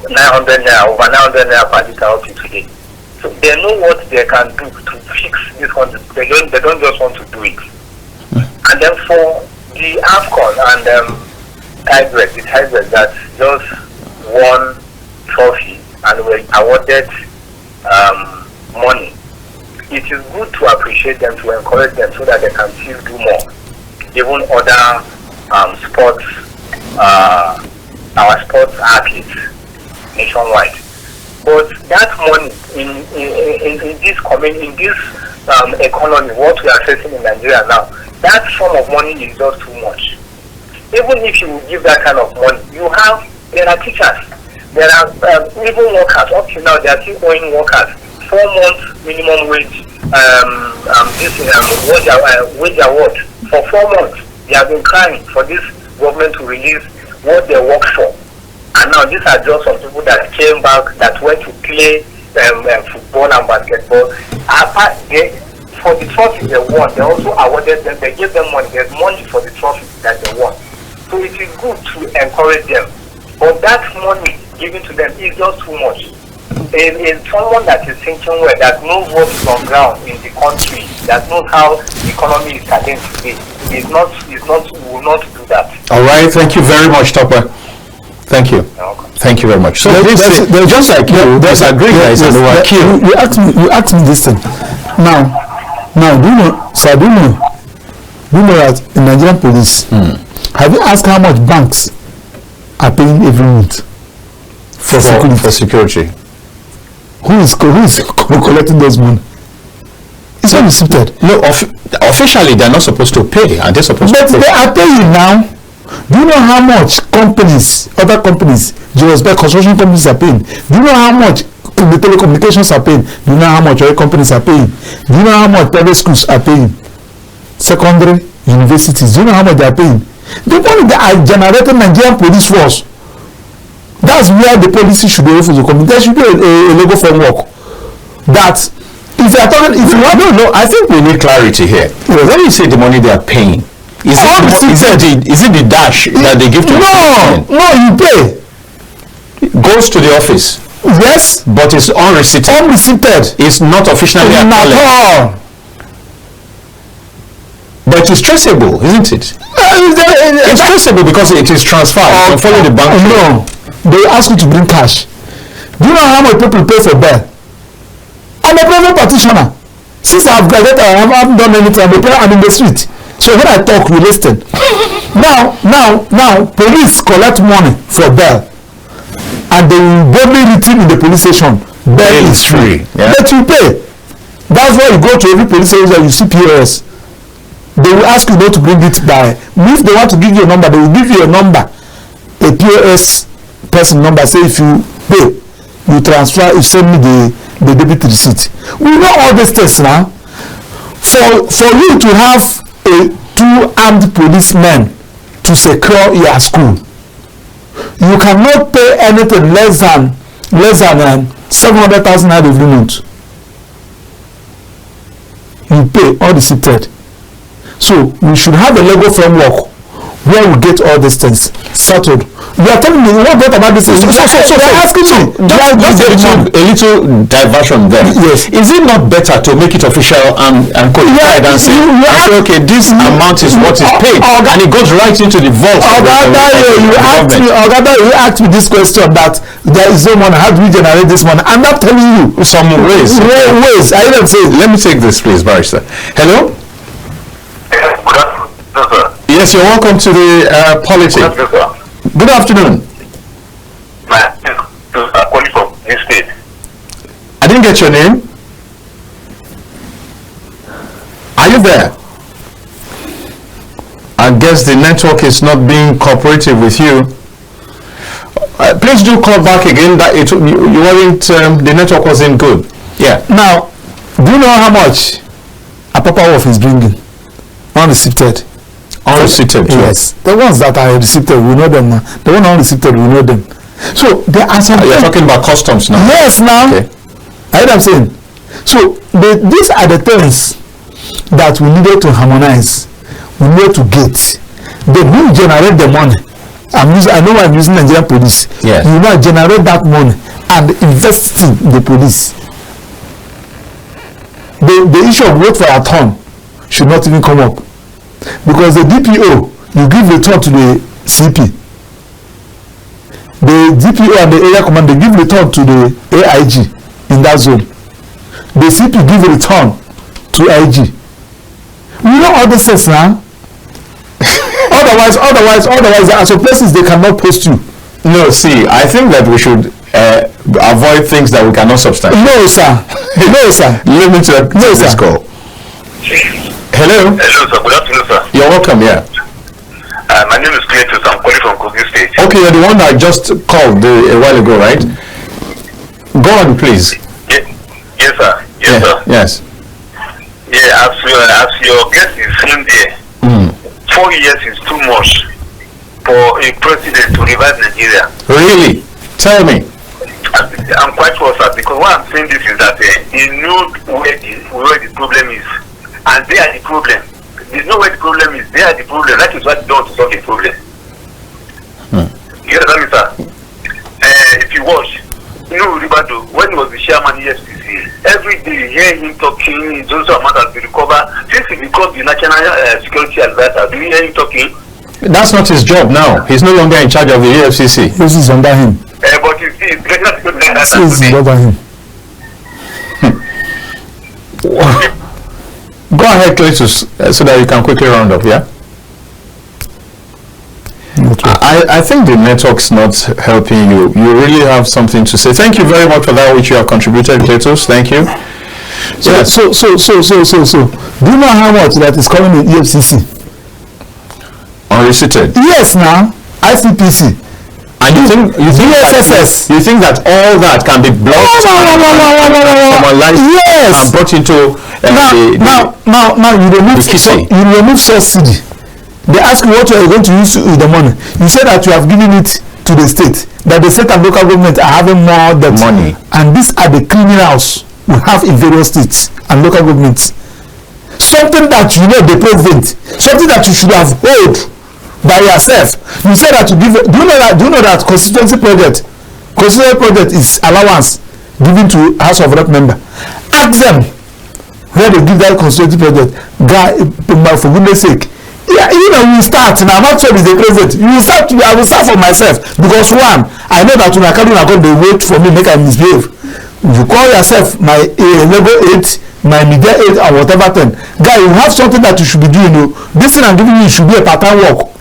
900 naira, over 900 naira per liter up to today. So they know what they can do to fix this country. They don't just want to do it. And then for the AFCON and Tigers that just won trophy and were awarded money, it is good to appreciate them, to encourage them so that they can still do more. Even other sports, our sports athletes nationwide. But that money in this economy, what we are facing in Nigeria now, that sum of money is just too much. Even if you give that kind of money, there are teachers, there are even workers. Up to now, they are still owing workers 4 months minimum wage. Wage award for 4 months. They have been crying for this government to release what they work for. And now these are just some people that came back, that went to play football and basketball. For the trophy they won, they also awarded them, they gave them money. There's money for the trophy that they won. So it is good to encourage them. But that money given to them is just too much. In someone that is thinking well, that knows what is on ground in the country, that knows how the economy is standing today, will not do that. All right, thank you very much, Topper. Thank you. Thank you very much. So they're just like you, disagree, guys, and they were killed. You asked me this thing. Now, do you know, sir, do you know that in Nigerian police, have you asked how much banks are paying every month for security? Who is collecting those money? It's not received. No, officially they're not supposed to pay. Are they supposed to pay? But they are paying now. Do you know how much other companies, Geospec construction companies are paying? Do you know how much the telecommunications are paying? Do you know how much oil companies are paying? Do you know how much private schools are paying? Secondary universities, do you know how much they are paying? The money that are generating Nigerian police force, that's where the policy should be able to come. There should be a logo framework that if you are talking, if you want, no, I think we need clarity here. Yes. When you say the money they are paying, is it the dash that they give to No, you pay. It goes to the office. Yes, but it's unreceipted. It's not officially acknowledged. But it's traceable, isn't it? It's traceable because it is transferred. You can follow the bank. No, they ask you to bring cash. Do you know how much people pay for bail? I'm a private practitioner. Since I've graduated, I haven't done anything. I'm in the street. So when I talk, you listen. Now, police collect money for bail, and they will boldly return in the police station bail is free. Yeah. But you pay. That's why you go to every police station and you see POS. They will ask you not to bring it by. If they want to give you a number, they will give you a number, a POS person number. Say if you pay, you transfer, you send me the debit receipt. We know all these things now. For you to have two armed policemen to secure your school, you cannot pay anything less than 700,000 naira every month. You pay all the so we should have a legal framework where we get all these things settled. You are telling me you won't get about this. So asking me. Just a little diversion there. Yes. Is it not better to make it official and codified and say, okay, this amount is what is paid, and it goes right into the vault? You asked me this question that there is no money. How do we generate this money? I'm not telling you some ways. Ways. I even say. Let me take this, please, Barrister. Hello. Yes, you're welcome to the Polity. Good afternoon. I'm calling from this state. I didn't get your name. Are you there? I guess the network is not being cooperative with you. Please do call back again. That you weren't. The network wasn't good. Yeah. Now, do you know how much Apapa Wolf is bringing? Unreceipted. Unreceipted. Yes. The ones that are receipted, we know them now. The one unreceipted, we know them. So there are some. You're talking about customs now. Yes, now. Okay. I know what I'm saying. So these are the things that we needed to harmonize. We need to get. Then we generate the money. I know I'm using Nigerian police. Yes. You now generate that money and invest in the police. The issue of wait for a turn should not even come up, because the DPO, you give return to the CP. The DPO and the area commander give return to the AIG in that zone. The CP give return to IG. We know all this things now. otherwise, as a places they cannot post you. No, see, I think that we should avoid things that we cannot substantiate. No, sir. No, sir. Let me take this call. Hello. Hello, sir. Good afternoon, sir. You're welcome. Yeah. My name is Cletus. I'm calling from Kogi State. Okay, you're the one that I just called a while ago, right? Go on, please. Yes, sir. Yes, sir. Yes. Yeah, as your guest is saying there, 4 years is too much for a president to revive Nigeria. Really? Tell me. I'm quite sure, sir, because why I'm saying this is that he knew where the problem is, and they are the problem. They know where the problem is. They are the problem. That is what they don't solve the problem. You understand me, sir? If you watch, Ribado, when he was the chairman of EFCC, every day you hear him talking, those amount has been recovered. Since he becomes the national security advisor, do you hear him talking? That's not his job now. He's no longer in charge of the EFCC. This is under him. But he's national security advisor. This is under him. Go ahead, Cletus, so that you can quickly round up, yeah? I think the network's not helping you. You really have something to say. Thank you very much for that which you have contributed, Cletus. Thank you. So, do you know how much that is coming in EFCC? Unreceipted. Yes, now ICPC. And you think that all that can be blocked yes, and brought into now you remove subsidy. They ask you what you are going to use with the money. You say that you have given it to the state, that the state and local government are having more debt. Money. And these are the criminals we have in various states and local governments. Something that you know the president, something that you should have hold by yourself. You say that you give. Do you know that constituency project is allowance given to House of Rep member. Ask them where they give that constituency project. Guy, for goodness sake. Yeah, you start now. I'm not sure it's the president. You start. I will start for myself, because one, I know that when I come in, they wait for me, make I misbehave. You call yourself my level 8, my media 8, or whatever thing. Guy, you have something that you should be doing. This thing I'm giving you should be a part-time work.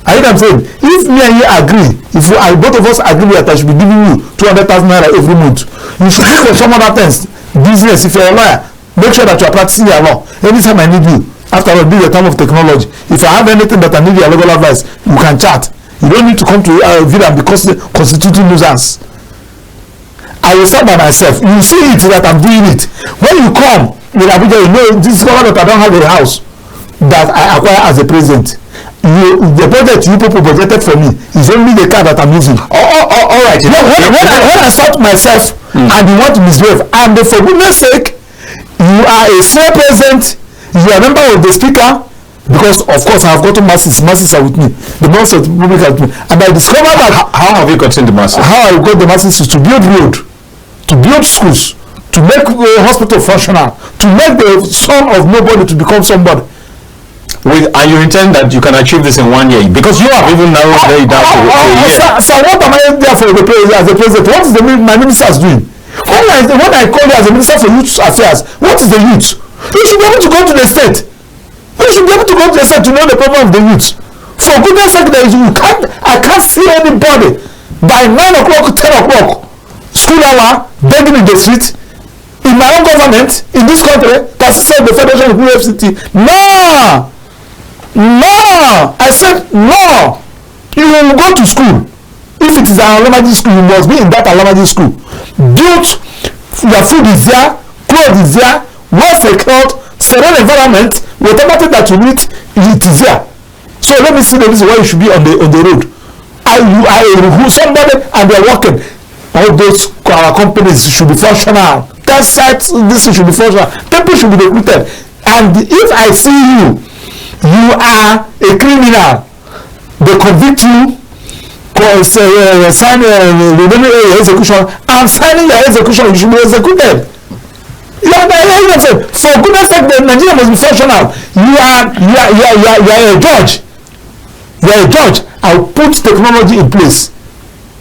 I know what I'm saying. If me and you agree, if both of us agree that I should be giving you 200,000 naira every month, You should look for some other things. Business, if you're a lawyer, make sure that you are practicing your law. Anytime I need you, after all, this is the time of technology. If I have anything that I need your legal advice, you can chat. You don't need to come to Villa because the constituting nuisance. I will start by myself. You see it that I'm doing it. When you come with Abuja, you know this government that I don't have a house that I acquire as a president. The budget you people budgeted for me is only the car that I'm using. All right. No, when I start myself and you want to misbehave, and for goodness sake, you are a sole president, you are a member of the speaker, because of course I have gotten masses are with me, the masses of the public are with me, and I discovered that. How have you gotten the masses? How I got the masses is to build road, to build schools, to make the hospital functional, to make the son of nobody to become somebody. And you intend that you can achieve this in 1 year, because you have even narrowed it down to a year. So what am I there for as a president? What is my ministers doing? When I call you as a minister for youth affairs, what is the youth? You should be able to go to the state. You should be able to go to the state to know the problem of the youth. For goodness sake, I can't see anybody by 9 o'clock, 10 o'clock, school hour, begging in the street, in my own government, in this country, that said the Federation of UFCT. No! I said no. You will go to school. If it is an Alamaji school, you must be in that Alamaji school. Built, your food is there, clothes is there, well secured, serene environment, whatever thing that you need, it is there. So let me see the reason why you should be on the road. I somebody and they're working. All those companies should be functional. That site, this should be functional. People should be recruited. And if I see you are a criminal, they convict you, sign execution. I'm signing your execution. You should be executed. For goodness sake, Nigeria must be functional. You are a judge. You are a judge. I'll put technology in place.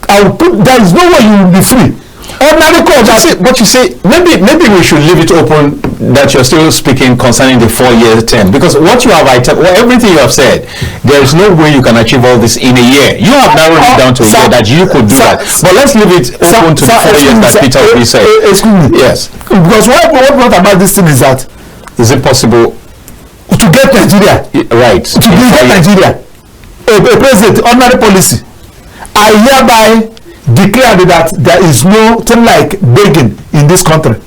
There is no way you will be free. Ordinary court. But you see, maybe we should leave it open that you're still speaking concerning the 4-year term, because what you have, everything you have said, there is no way you can achieve all this in a year. You have narrowed it down to a year that you could do that. But let's leave it open to the 4 years that Peter Obi said. Excuse me. Yes. Because what brought about this thing is that, is it possible to get Nigeria? Right. To get Nigeria, a president, ordinary policy, I hereby declare that there is no thing like begging in this country.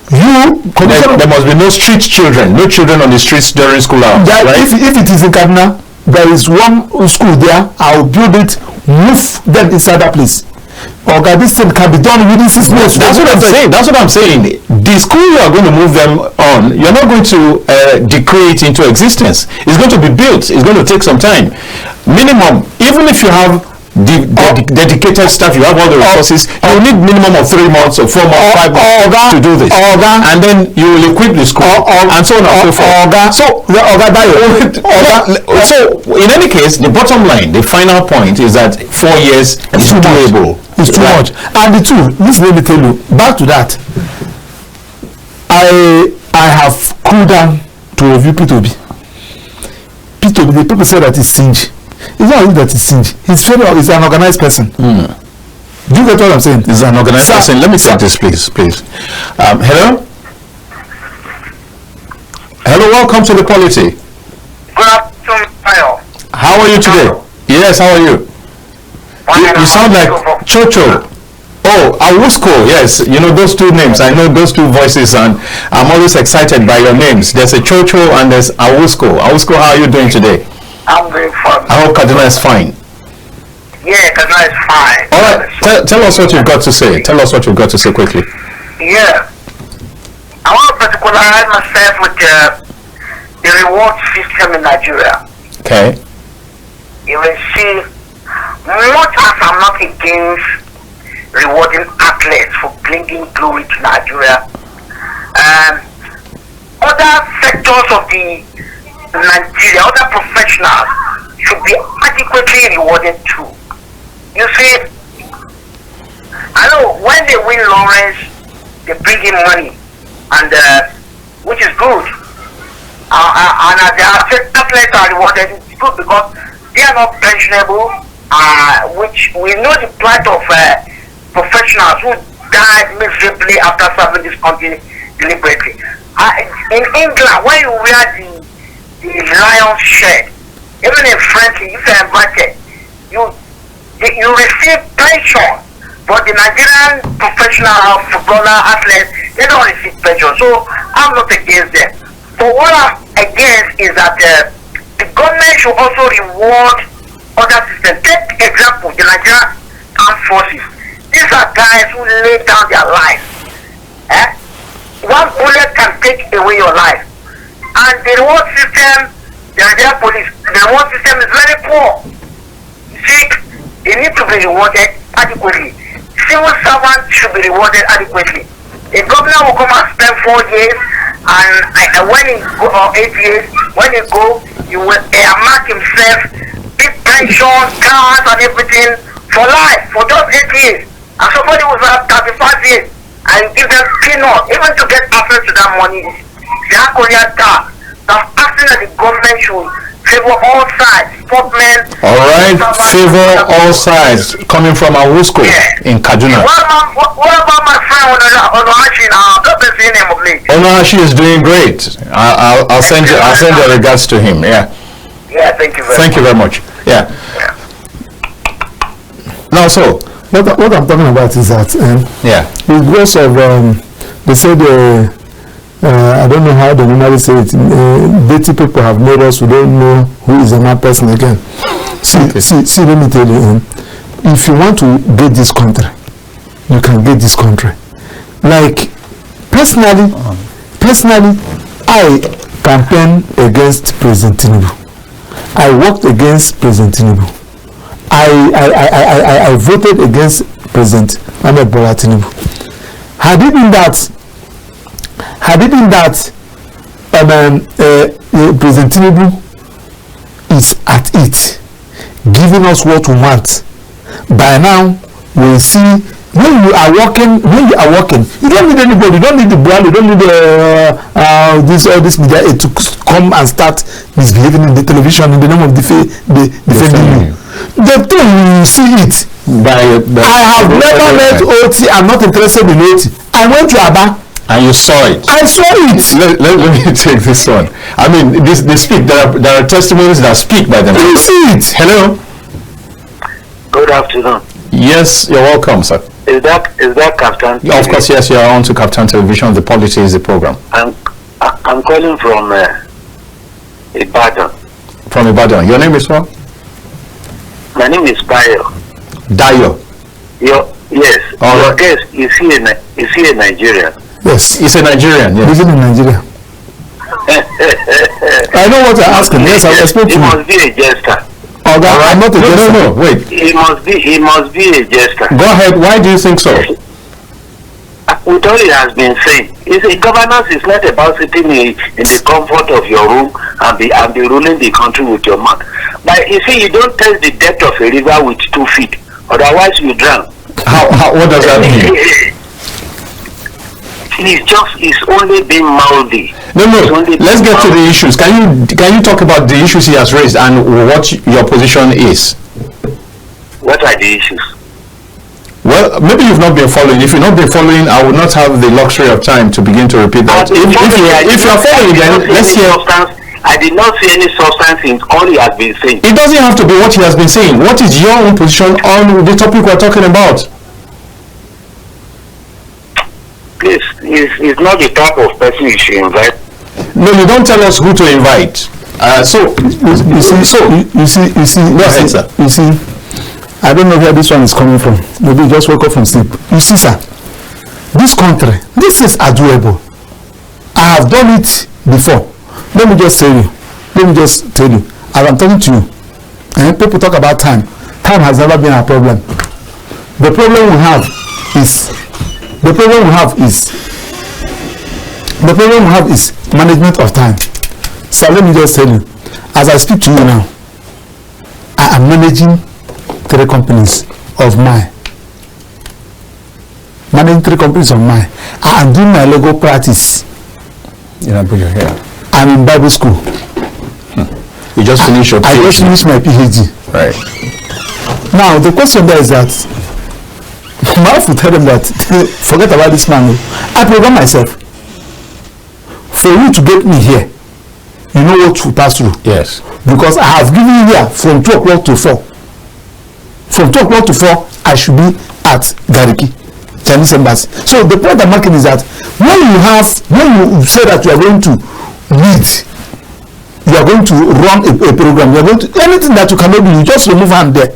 There must be no street children, no children on the streets during school hours. Right? If it is in Kaduna, there is one school there. I will build it, move them inside that place. Okay, this thing can be done within 6 months. That's what I'm saying. That's what I'm saying. The school you are going to move them on, you're not going to decree it into existence. It's going to be built. It's going to take some time. Minimum, even if you have the dedicated staff, you have all the resources, you need minimum of 3 months or 4 months, 5 months to do this, and then you will equip the school and so on and so forth. So in any case, the bottom line, the final point is that 4 years is doable. It's too much. And the two, let me tell you, back to that, I have cooled down to review P2B. The people say that it's stingy. It's not only that he's stingy. He's an organized person. Do you get what I'm saying? He's an organized person. Let me take this, please. Hello? Hello, welcome to the Polity. Good afternoon, Mayo. How are you today? Yes, how are you? You sound like Chocho. Oh, Awusko, yes. You know those two names. I know those two voices, and I'm always excited by your names. There's a Chocho and there's Awusko. Awusko, how are you doing today? I'm doing fine. I hope Kaduna is fine. Yeah, Kaduna is fine. All right, tell us what you've got to say. Tell us what you've got to say quickly. Yeah. I want to particularize myself with the reward system in Nigeria. Okay. You will see, much as I'm not against rewarding athletes for bringing glory to Nigeria, other sectors of the Nigeria, other professionals should be adequately rewarded too. You see, I know when they win Lawrence, they bring in money, and which is good. And the athletes are rewarded. It's good because they are not pensionable, which we know the plight of professionals who die miserably after serving this country deliberately. In England, when you wear the lion's shirt, even in French, if you're invited, you receive pension. But the Nigerian professional footballer athletes, they don't receive pension. So I'm not against them. But what I'm against is that the government should also reward other systems. Take example, the Nigerian armed forces. These are guys who lay down their lives. One bullet can take away your life. And the reward system, the Nigerian police, the reward system is very poor. See, they need to be rewarded adequately. Civil servants should be rewarded adequately. A governor will come and spend 4 years, and when he go, or 8 years, when he go, he will earmark himself big pensions, cars, and everything for life, for just 8 years. And somebody was at 35 years, and give them peanuts, even to get access to that money. The Korean tax. Now, asking that the government should favor all sides, sportmen. All right, favor all sides, coming from Awusko in Kaduna. What about my friend Onoashi now? I've been seeing him of late. Onoashi is doing great. I'll send your regards to him. Yeah. Yeah, thank you very much. Thank you very much. Yeah. Now, so what I'm talking about is that because of they said I don't know how they normally say it. Dirty people have made us. We don't know who is a mad person again. See. Let me tell you. If you want to get this country, you can get this country. Like personally, I campaigned against President Tinubu. I worked against President Tinubu. I voted against President Ahmed Bola Tinubu. Had it been that President Tinubu is at it, giving us what we want, by now we'll see. When you are working, you don't need anybody. You don't need the brand. You don't need this media to come and start misbehaving in the television in the name of defending you. The thing you see it. I have never met OT. I'm not interested in OT. I went to Aba. And you saw it. I saw it. Let me take this one. I mean, they speak. There are testimonies that speak by them. You see it. Hello. Good afternoon. Yes, you're welcome, sir. Is that Captain? Yeah, of course, yes. You are on to Captain Television. The Polity is the program. I'm calling from Ibadan. From Ibadan. Your name is what? My name is Bayo. Dayo. Yes. Your guest is he a Nigerian? Yes. He's a Nigerian. Yes. Living in Nigeria. I know what you're asking. Yes, I expect he must be a jester. Oh, I'm not a jester. No, wait. He must be a jester. Go ahead. Why do you think so? With all it has been said, governance is not about sitting in the comfort of your room and be ruling the country with your mouth. But you see, you don't test the depth of a river with 2 feet, otherwise you drown. What does that mean? It's only being mouthy. No. Let's get to the issues. Can you talk about the issues he has raised and what your position is? What are the issues? Well, maybe you've not been following. If you've not been following, I would not have the luxury of time to begin to repeat that. If you're following, then let's hear. I did not see any substance in all he has been saying. It doesn't have to be what he has been saying. What is your own position on the topic we're talking about? Please, he's not the type of person you should invite. No, you don't tell us who to invite. You see, I don't know where this one is coming from. Maybe you just woke up from sleep. You see, sir, this country, this is doable. I have done it before. Let me just tell you, as I'm talking to you, and people talk about time. Time has never been a problem. The problem we have is management of time. So let me just tell you, as I speak to you now, I am managing 3 companies of mine. I am doing my legal practice. In Abuja here. I'm in Bible school. You just finished your PhD. I just finished my PhD. Right. Now the question there is that my wife will tell them that forget about this man. I program myself. For you to get me here, you know what to pass through. Yes. Because I have given you here from 2 o'clock to 4. From 2 o'clock to 4, I should be at Gariki, Chinese Embassy. So the point I'm making is that when you say that you are going to lead, you are going to run a program, you are going to anything that you cannot do, you just remove hand there.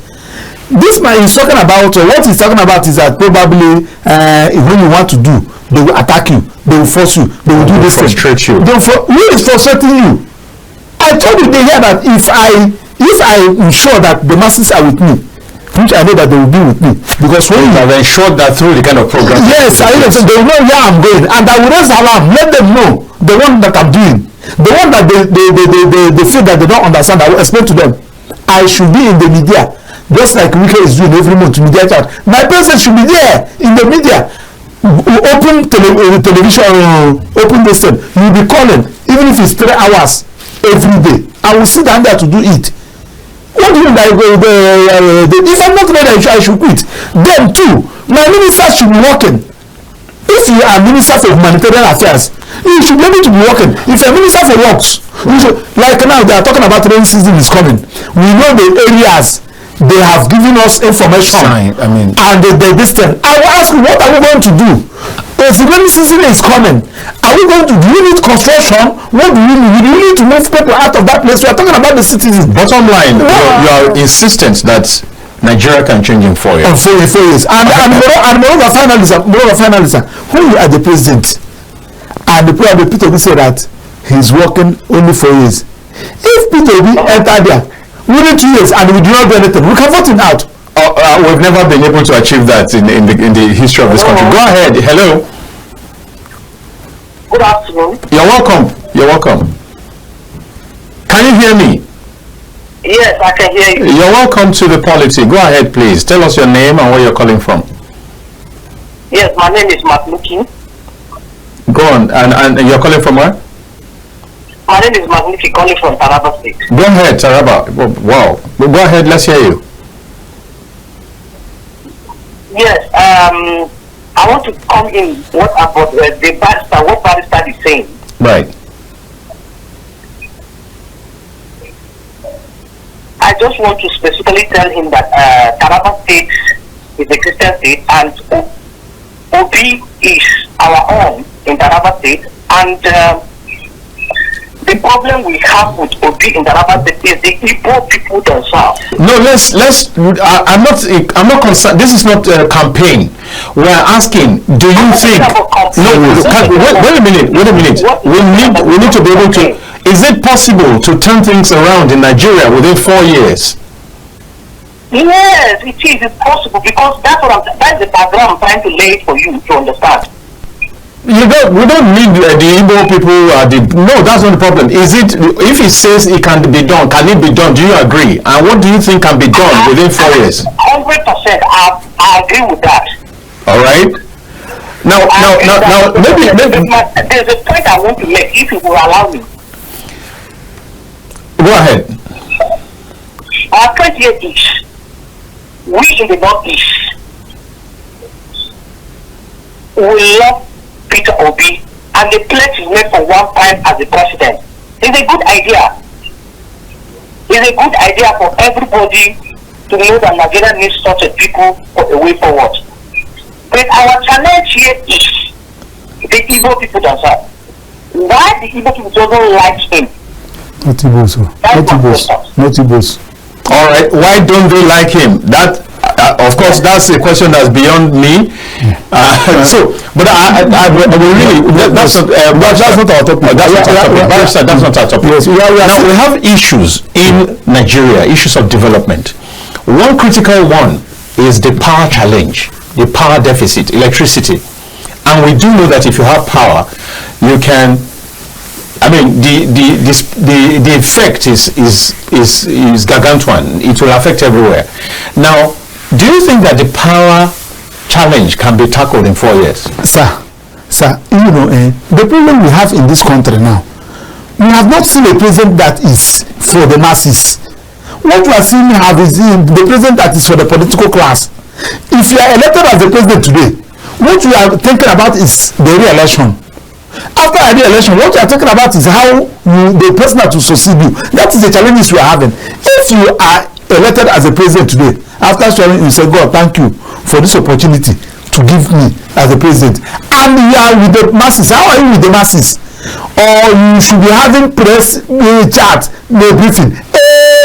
This man is talking about, what he's talking about is that probably when you want to do, they will attack you, they will force you, they will do this thing. Frustrate you. Who is frustrating you? I told you here that if I am sure that the masses are with me, which I know that they will be with me, because when you have ensured that through the kind of program. Yes, I know, so they will know where I'm going, and I will raise alarm, let them know the one that I'm doing, the one that they feel that they don't understand. I will explain to them. I should be in the media, just like Wike is doing every month media chat. My presence should be there in the media. Open television, open this thing. You'll be calling, even if it's 3 hours every day. I will sit down there to do it. What do you mean that if I'm not ready, I should quit? Then too, my minister should be working. If you are minister for humanitarian affairs, you should be able to be working. If you're minister for works, you should, like now they are talking about rainy season is coming. We know the areas they have given us information. And this thing. I will ask you, what are we going to do? If the rainy season is coming, are we going to do you need construction? What do you need? You need to move people out of that place. We are talking about the citizens. Bottom line, you are insistent that Nigeria can change in 4 years. 4 years. And moreover, finally, when you are the president, and the president Peter Obi said that he's working only 4 years. If Peter Obi enter there within 2 years and we do not do anything, we can vote him out. We've never been able to achieve that in the history of this country. Go ahead. Hello. Good afternoon. You're welcome. You're welcome. Can you hear me? Yes, I can hear you. You're welcome to the Polity. Go ahead, please. Tell us your name and where you're calling from. Yes, my name is Magnuki. Go on. And you're calling from where? My name is Magnuki, calling from Taraba State. Go ahead, Taraba. Wow. Go ahead. Let's hear you. Yes, I want to come in what about what barrister is saying. Right. I just want to specifically tell him that Taraba State is a Christian state and Obi is our own in Taraba State, and the problem we have with Obi in Taraba State is the Igbo people themselves. No, I'm not concerned. This is not a campaign. We're asking, do you think? Wait a minute. We need to be able to. Is it possible to turn things around in Nigeria within 4 years? Yes, it is. It's possible, because that's the background I'm trying to lay for you to understand. We don't need the Igbo people. No, that's not the problem. Is it, if he says it can be done, can it be done? Do you agree? And what do you think can be done within 4 years? 100%. I agree with that. All right. Now, maybe there's a point I want to make, if you will allow me. Go ahead. Our point here is, we in the Northeast, we love Peter Obi, and the pledge is made for one time as the president. It's a good idea. It's a good idea for everybody to know that Nigeria needs such a people for a way forward. But our challenge here is the Igbo people themselves. Why the Igbo people don't like him? Not Igbos. All right. Why don't they like him? That, of course, that's a question that's beyond me. That's not our topic. That's not our topic. Yes, now we have issues in Nigeria, issues of development. One critical one is the power challenge, the power deficit, electricity, and we do know that if you have power, you can. I mean, the effect is gargantuan. It will affect everywhere. Now, do you think that the power challenge can be tackled in 4 years? Sir, you know, the problem we have in this country now, we have not seen a president that is for the masses. What we are seeing now is the president that is for the political class. If you are elected as the president today, what you are thinking about is the re-election. After a re-election, what you are thinking about is how the person that will succeed you. That is the challenges you are having. If you are elected as a president today, after swearing, you say, God, thank you for this opportunity to give me as a president. And you are with the masses. How are you with the masses? Or you should be having press chat, briefing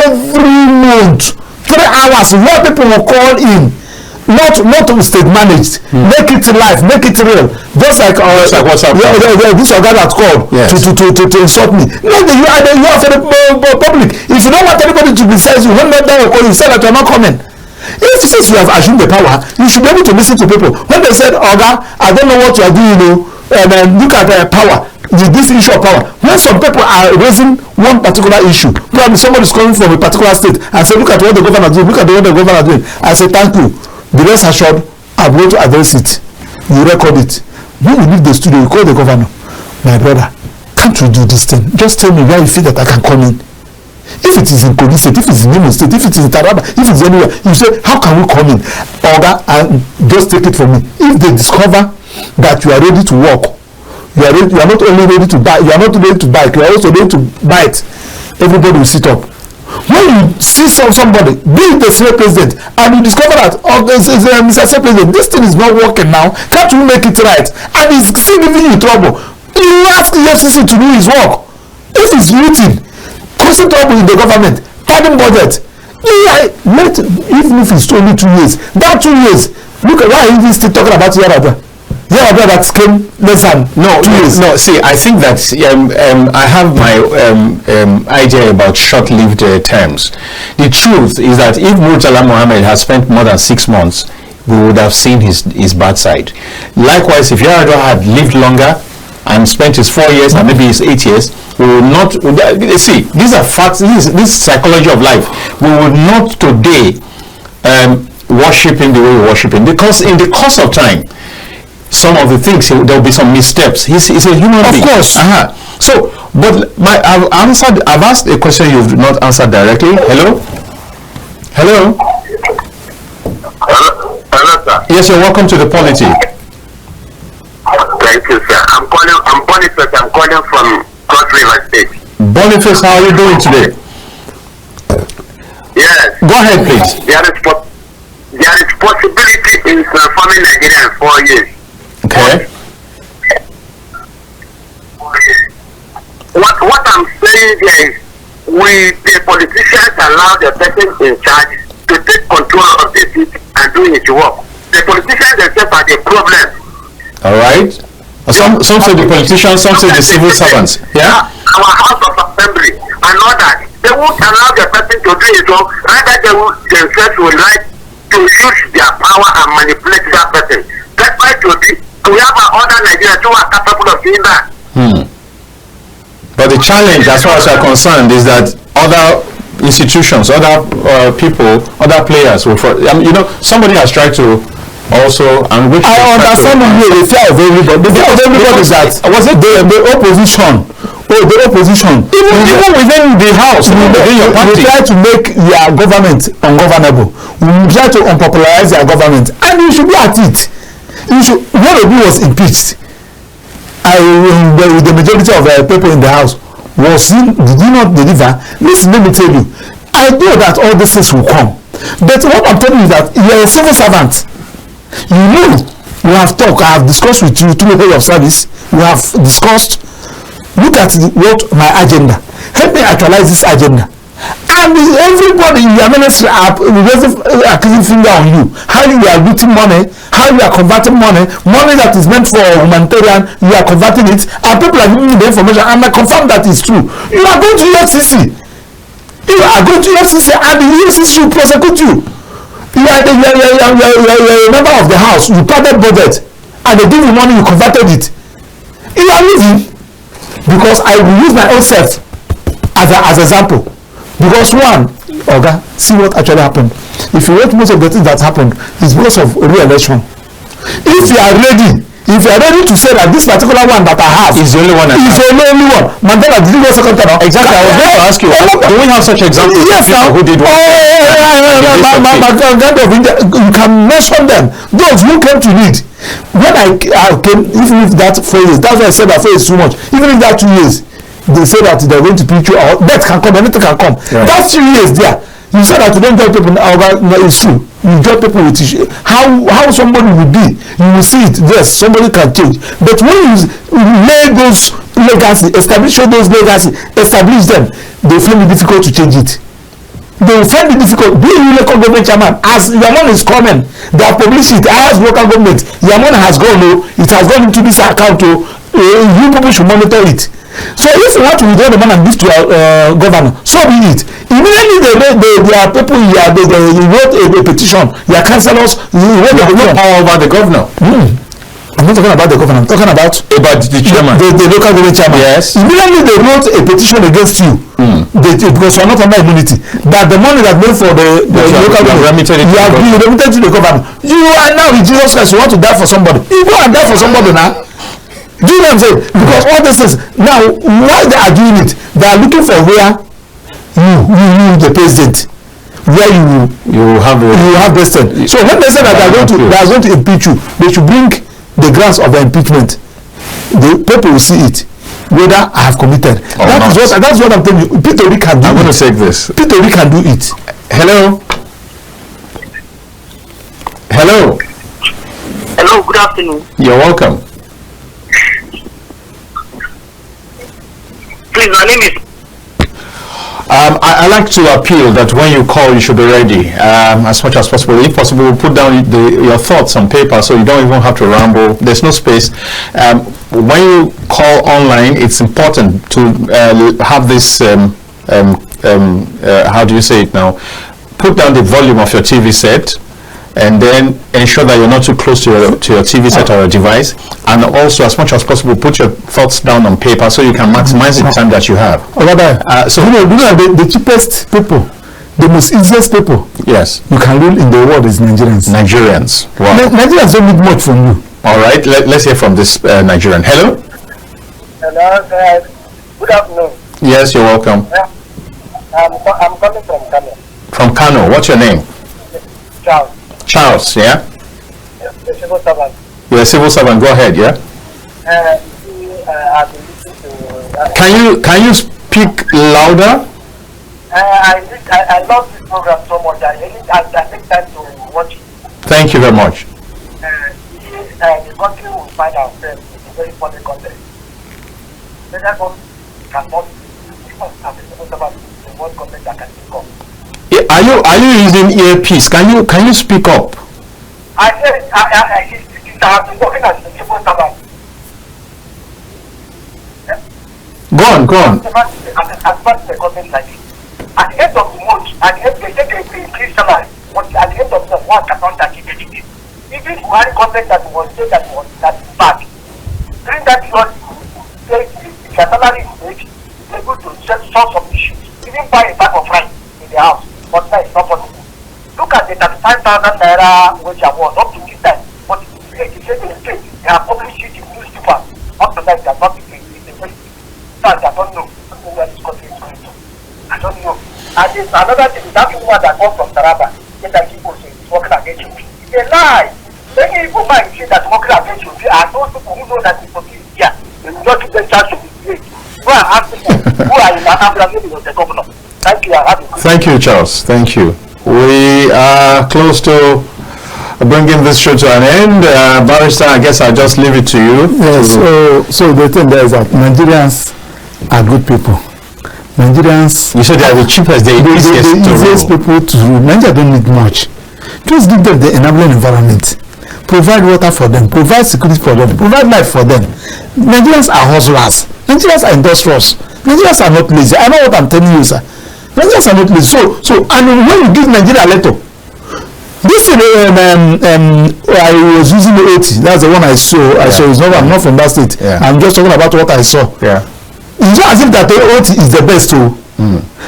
every month, 3 hours. What people will call in. Not state managed. Make it live, make it real. Just like what's up? This guy that called to insult me. No, you are for the public. If you don't want anybody to criticize you, when they call you, say that you are not coming. If since you have assumed the power, you should be able to listen to people. When they said, Oga, I don't know what you are doing, and look at power. This issue of power. When some people are raising one particular issue, probably somebody is coming from a particular state and say, look at what the governor is doing, look at what the governor is doing. I say, thank you. The rest assured, I'm going to address it. You record it. When you leave the studio, you call the governor. My brother, can't you do this thing? Just tell me where you feel that I can come in. If it is in Kogi State, if it is in Imo State, if it is in Taraba, if it is anywhere, you say, how can we come in? Oga, and just take it from me. If they discover that you are ready to walk, you are not only ready to buy, you are not ready to bike, you are also ready to bite, everybody will sit up. When you see somebody, be the state president, and you discover that, Mr. State President, this thing is not working now, can't you make it right? And it's still giving you trouble. You ask the FCC to do his work. If it's routine, causing trouble in the government, padding budget, even if it's only 2 years, that 2 years, look at why are you still talking about Yarada? Yarada that came less than 2 years. No, see, I think that I have my idea about short-lived terms. The truth is that if Murtala Mohammed has spent more than 6 months, we would have seen his bad side. Likewise, if Yarada had lived longer and spent his 4 years and maybe his 8 years, we will not see. These are facts. This psychology of life. We will not today worship him the way we worship him, because in the course of time, some of the things there will be some missteps. He's a human being. Of course. So, but I've asked a question you've not answered directly. Hello. Hello, sir. Yes, you're welcome to the polity. Thank you, sir. I'm Boniface. I'm calling from Cross River State. Boniface, how are you doing today? Yes. Go ahead, please. There is possibility in transforming Nigeria in 4 years. Okay. What I'm saying here is, the politicians allow the person in charge to take control of the seat and do his work. The politicians themselves are the problem. All right. Some say the politicians, some say the civil servants. Yeah. Our House of Assembly and all that, they won't allow the person to do his work. Rather, themselves will like to use their power and manipulate that person. That's why we have other Nigerians who are capable of doing that. But the challenge, as far as I'm concerned, is that other institutions, other people, other players will. Somebody has tried to also, and which I understand the fear of everybody. The fear of everybody is that was it the opposition? The opposition, even within the house, within your party, we try to make their government ungovernable. We try to unpopularize their government, and you should be at it. Whoever was impeached, with the majority of people in the house, did he not deliver? Listen, let me tell you, I know that all these things will come, but what I'm telling you is that you are a civil servant. You know, we have talked, I have discussed with you through the of service. We have discussed. Look at what my agenda. Help me actualize this agenda. And everybody in the ministry are accusing finger on you. How you are looting money, how you are converting money that is meant for humanitarian, you are converting it, and people are giving me the information, and I confirm that is true. You are going to FCC. You are going to FCC, and the FCC will prosecute you. You are a member of the house, you padded budget, and they give you money, you converted it. You are leaving, because I will use my own self as example. Because one, see what actually happened. If you watch most of the things that happened, it's because of re-election. If you are ready, If you are ready to say that this particular one that I have is the only one is the only one, Mandela did go second term. Exactly. I was going to ask you, do we have such examples? Yes, of people who did what? You can mention them. Those who came to lead. When I came, even if that 4 years, that's why I said that 4 years too much. Even if that 2 years, they say that they're going to preach you out. Death can come, anything can come. Yeah. That 3 years there, you said that you don't judge people. No, it's true. You judge people with issue. How somebody will be, you will see it. Yes, somebody can change. But when you lay those legacy, establish those legacy, establish them, they find it difficult to change it. They will find it difficult. Being local government chairman, as Yamon is coming, they have published it. I ask local government, Yamon has gone, it has gone into this account. You people should monitor it. So if you want to withdraw the money and give to our governor, so be it. Immediately there are people here, they wrote a petition, their councillors, wrote the power over the governor. I'm not talking about the governor, I'm talking about the chairman. The local government chairman. Yes. Immediately they wrote a petition against you. Because you are not under immunity. That the money that meant for the local government, you have been remitted to the governor. You are now with Jesus Christ, you want to die for somebody. You go and die for somebody now. Do you know what I'm saying? Because all this is now why they are doing it, they are looking for where you the president, where you have destined. So when they say that they are going to impeach you, they should bring the grounds of the impeachment. The people will see it, whether I have committed. That's what I'm telling you. Peter Obi can do it. I'm going to say this. Peter Obi can do it. Hello. Hello, good afternoon. You're welcome. Please, my name is. I like to appeal that when you call, you should be ready as much as possible. If possible, put down your thoughts on paper so you don't even have to ramble. There's no space. When you call online, it's important to have this, how do you say it now? Put down the volume of your TV set, and then ensure that you're not too close to your TV set or your device, and also as much as possible put your thoughts down on paper so you can maximize the time that you have. So you know the cheapest people, the most easiest people, yes, you can rule in the world is Nigerians. Wow. Nigerians don't need much from you. All right, let's hear from this Nigerian. Hello. Good afternoon. Yes, you're welcome. I'm coming from Kano. From Kano. What's your name? Charles, yeah? Yes, the civil servant. You're a civil servant, go ahead, yeah? I've been listening to... Can you speak louder? I love this program so much. I take time to watch it. Thank you very much. The country will find ourselves in a very funny context. Federal government cannot, even as a civil servant, the one government that can think of. Are you using earpiece? Can you speak up? I said I have been working as a civil servant. Go on. As the government like it. At the end of the month, at the end they take a increased salary, but at the end of the month, one cannot achieve anything. Even one government that was said that is bad. During that period, the salary is paid, is able to solve some issues, even buy a bag of rice in the house. But that is not possible. Look at the 35,000 naira which I was up to this time. But it's a state. They have published it in newspapers. Up to that, they are not paid. It's a very fact. I don't know where this country is going to. I don't know. And there's another thing. That woman that comes from Taraba, that people say is working against you. It's a lie. Many people might say that working against you are those people who know that the country is here. They will not give them chance to be great. Go and ask people who are in Anambra, maybe was the governor. Thank you. Thank you, Charles. Thank you. We are close to bringing this show to an end. Barrister, I guess I'll just leave it to you. Yes. So the thing there is that Nigerians are good people. Nigerians. You said they are the cheapest. The easiest people to rule. Nigeria don't need much. Just give them the enabling environment. Provide water for them. Provide security for them. Provide life for them. Nigerians are hustlers. Nigerians are industrious. Nigerians are not lazy. I know what I'm telling you, sir. Nigerians are not lazy. So and when you give Nigeria a letter, this is I was using the 80. That's the one I saw. I'm not from that state. Yeah. I'm just talking about what I saw. Yeah. It's not as if that the 80 is the best too.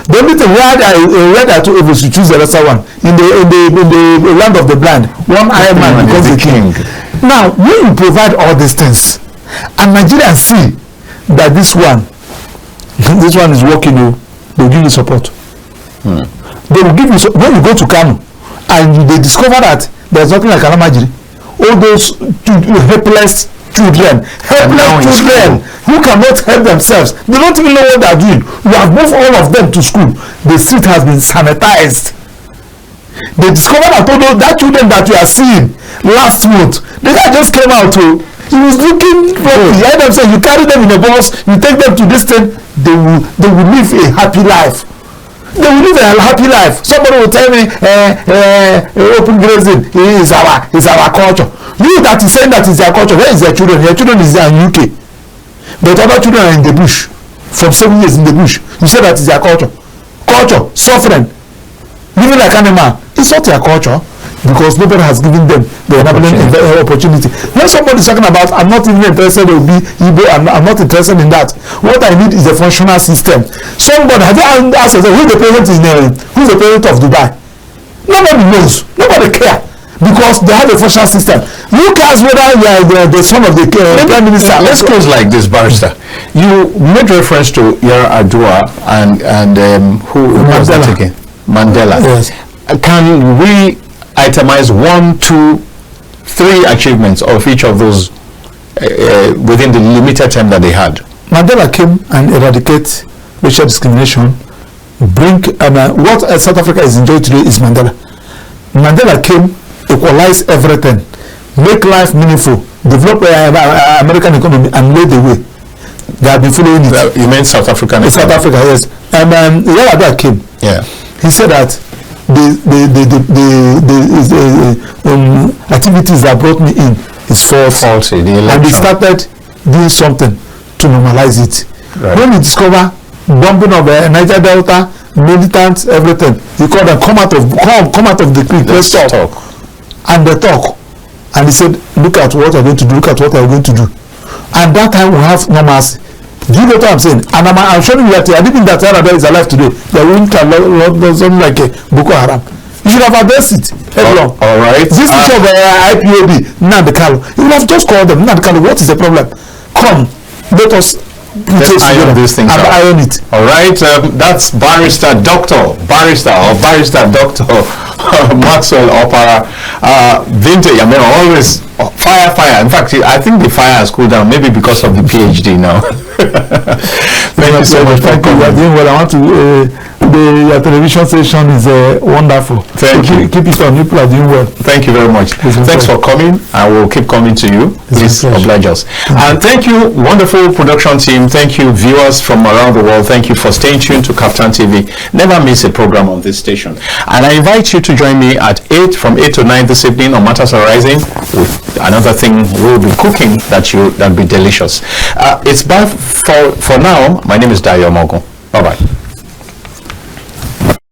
The only thing why I read that to choose the lesser one in the land of the blind, one iron man becomes the king. Now, when you provide all these things, and Nigerians see that this one is working, they'll give you support. They will give you when you go to Kano and they discover that there's nothing like Alamajiri. All those helpless children who cannot help themselves, they don't even know what they're doing. You have moved all of them to school. The street has been sanitized. They discover that all that children that you are seeing last month, the guy just came out to. He was looking for the heard them say you carry them in a bus, you take them to this thing, they will live a happy life. They will live a happy life. Somebody will tell me open grazing is our culture. You that is saying that is their culture, where is their children? Their children is there in UK. But other children are in the bush from 7 years in the bush. You say that is their culture. Culture, suffering, living like animal. It's not their culture because nobody has given them the enabling opportunity. When somebody is talking about I'm not even interested in Igbo, I'm not interested in that. What I need is a functional system. Somebody have you asked yourself who the president of Dubai? Nobody knows. Nobody care. Because they have a functional system. Look at whether you are the son of the prime minister. Let's close like this, Barrister. You made reference to Yar'Adua and who was that again? Mandela. Yes. Can we itemize 1, 2, 3 achievements of each of those within the limited time that they had? Mandela came and eradicate racial discrimination. What South Africa is enjoying today is Mandela. Mandela came, equalize everything, make life meaningful, develop American economy, and lead the way. They have been following it. You mean South Africa? South Africa, yes. And Yar'Adua came. Yeah. He said that the activities that brought me in is faulty. And he started doing something to normalize it. Right. When he discovered bombing of Niger Delta, militants, everything, he called them come out of the creek, let's talk. And they talk. And he said, look at what we're going to do, look at what we're going to do. And that time we have normalcy. Do you know what I'm saying? And I'm showing you that I didn't think that Yar'Adua is alive today. They wouldn't have something like Boko Haram. You should have addressed it headlong. All right. This issue of IPOB, Nnamdi Kanu, you would have just called them. Nnamdi Kanu, what is the problem? Come, let us iron these things and iron it. All right. That's Barrister Doctor Maxwell Opara. Vintage. I mean, always fire. In fact, I think the fire has cooled down, maybe because of the PhD now. Thank you so much for coming. You are doing well. I want to. Your television station is wonderful. Thank you. Keep it on. People are doing well. Thank you very much. Thanks for coming. I will keep coming to you. Please oblige us. And thank you, wonderful production team. Thank you, viewers from around the world. Thank you for staying tuned to Kaftan TV. Never miss a program on this station. And I invite you to join me at 8 from 8 to 9 this evening on Matters Arising with another thing we'll be cooking that'll be delicious. It's bye for now. My name is Dayo Mogo. Bye bye.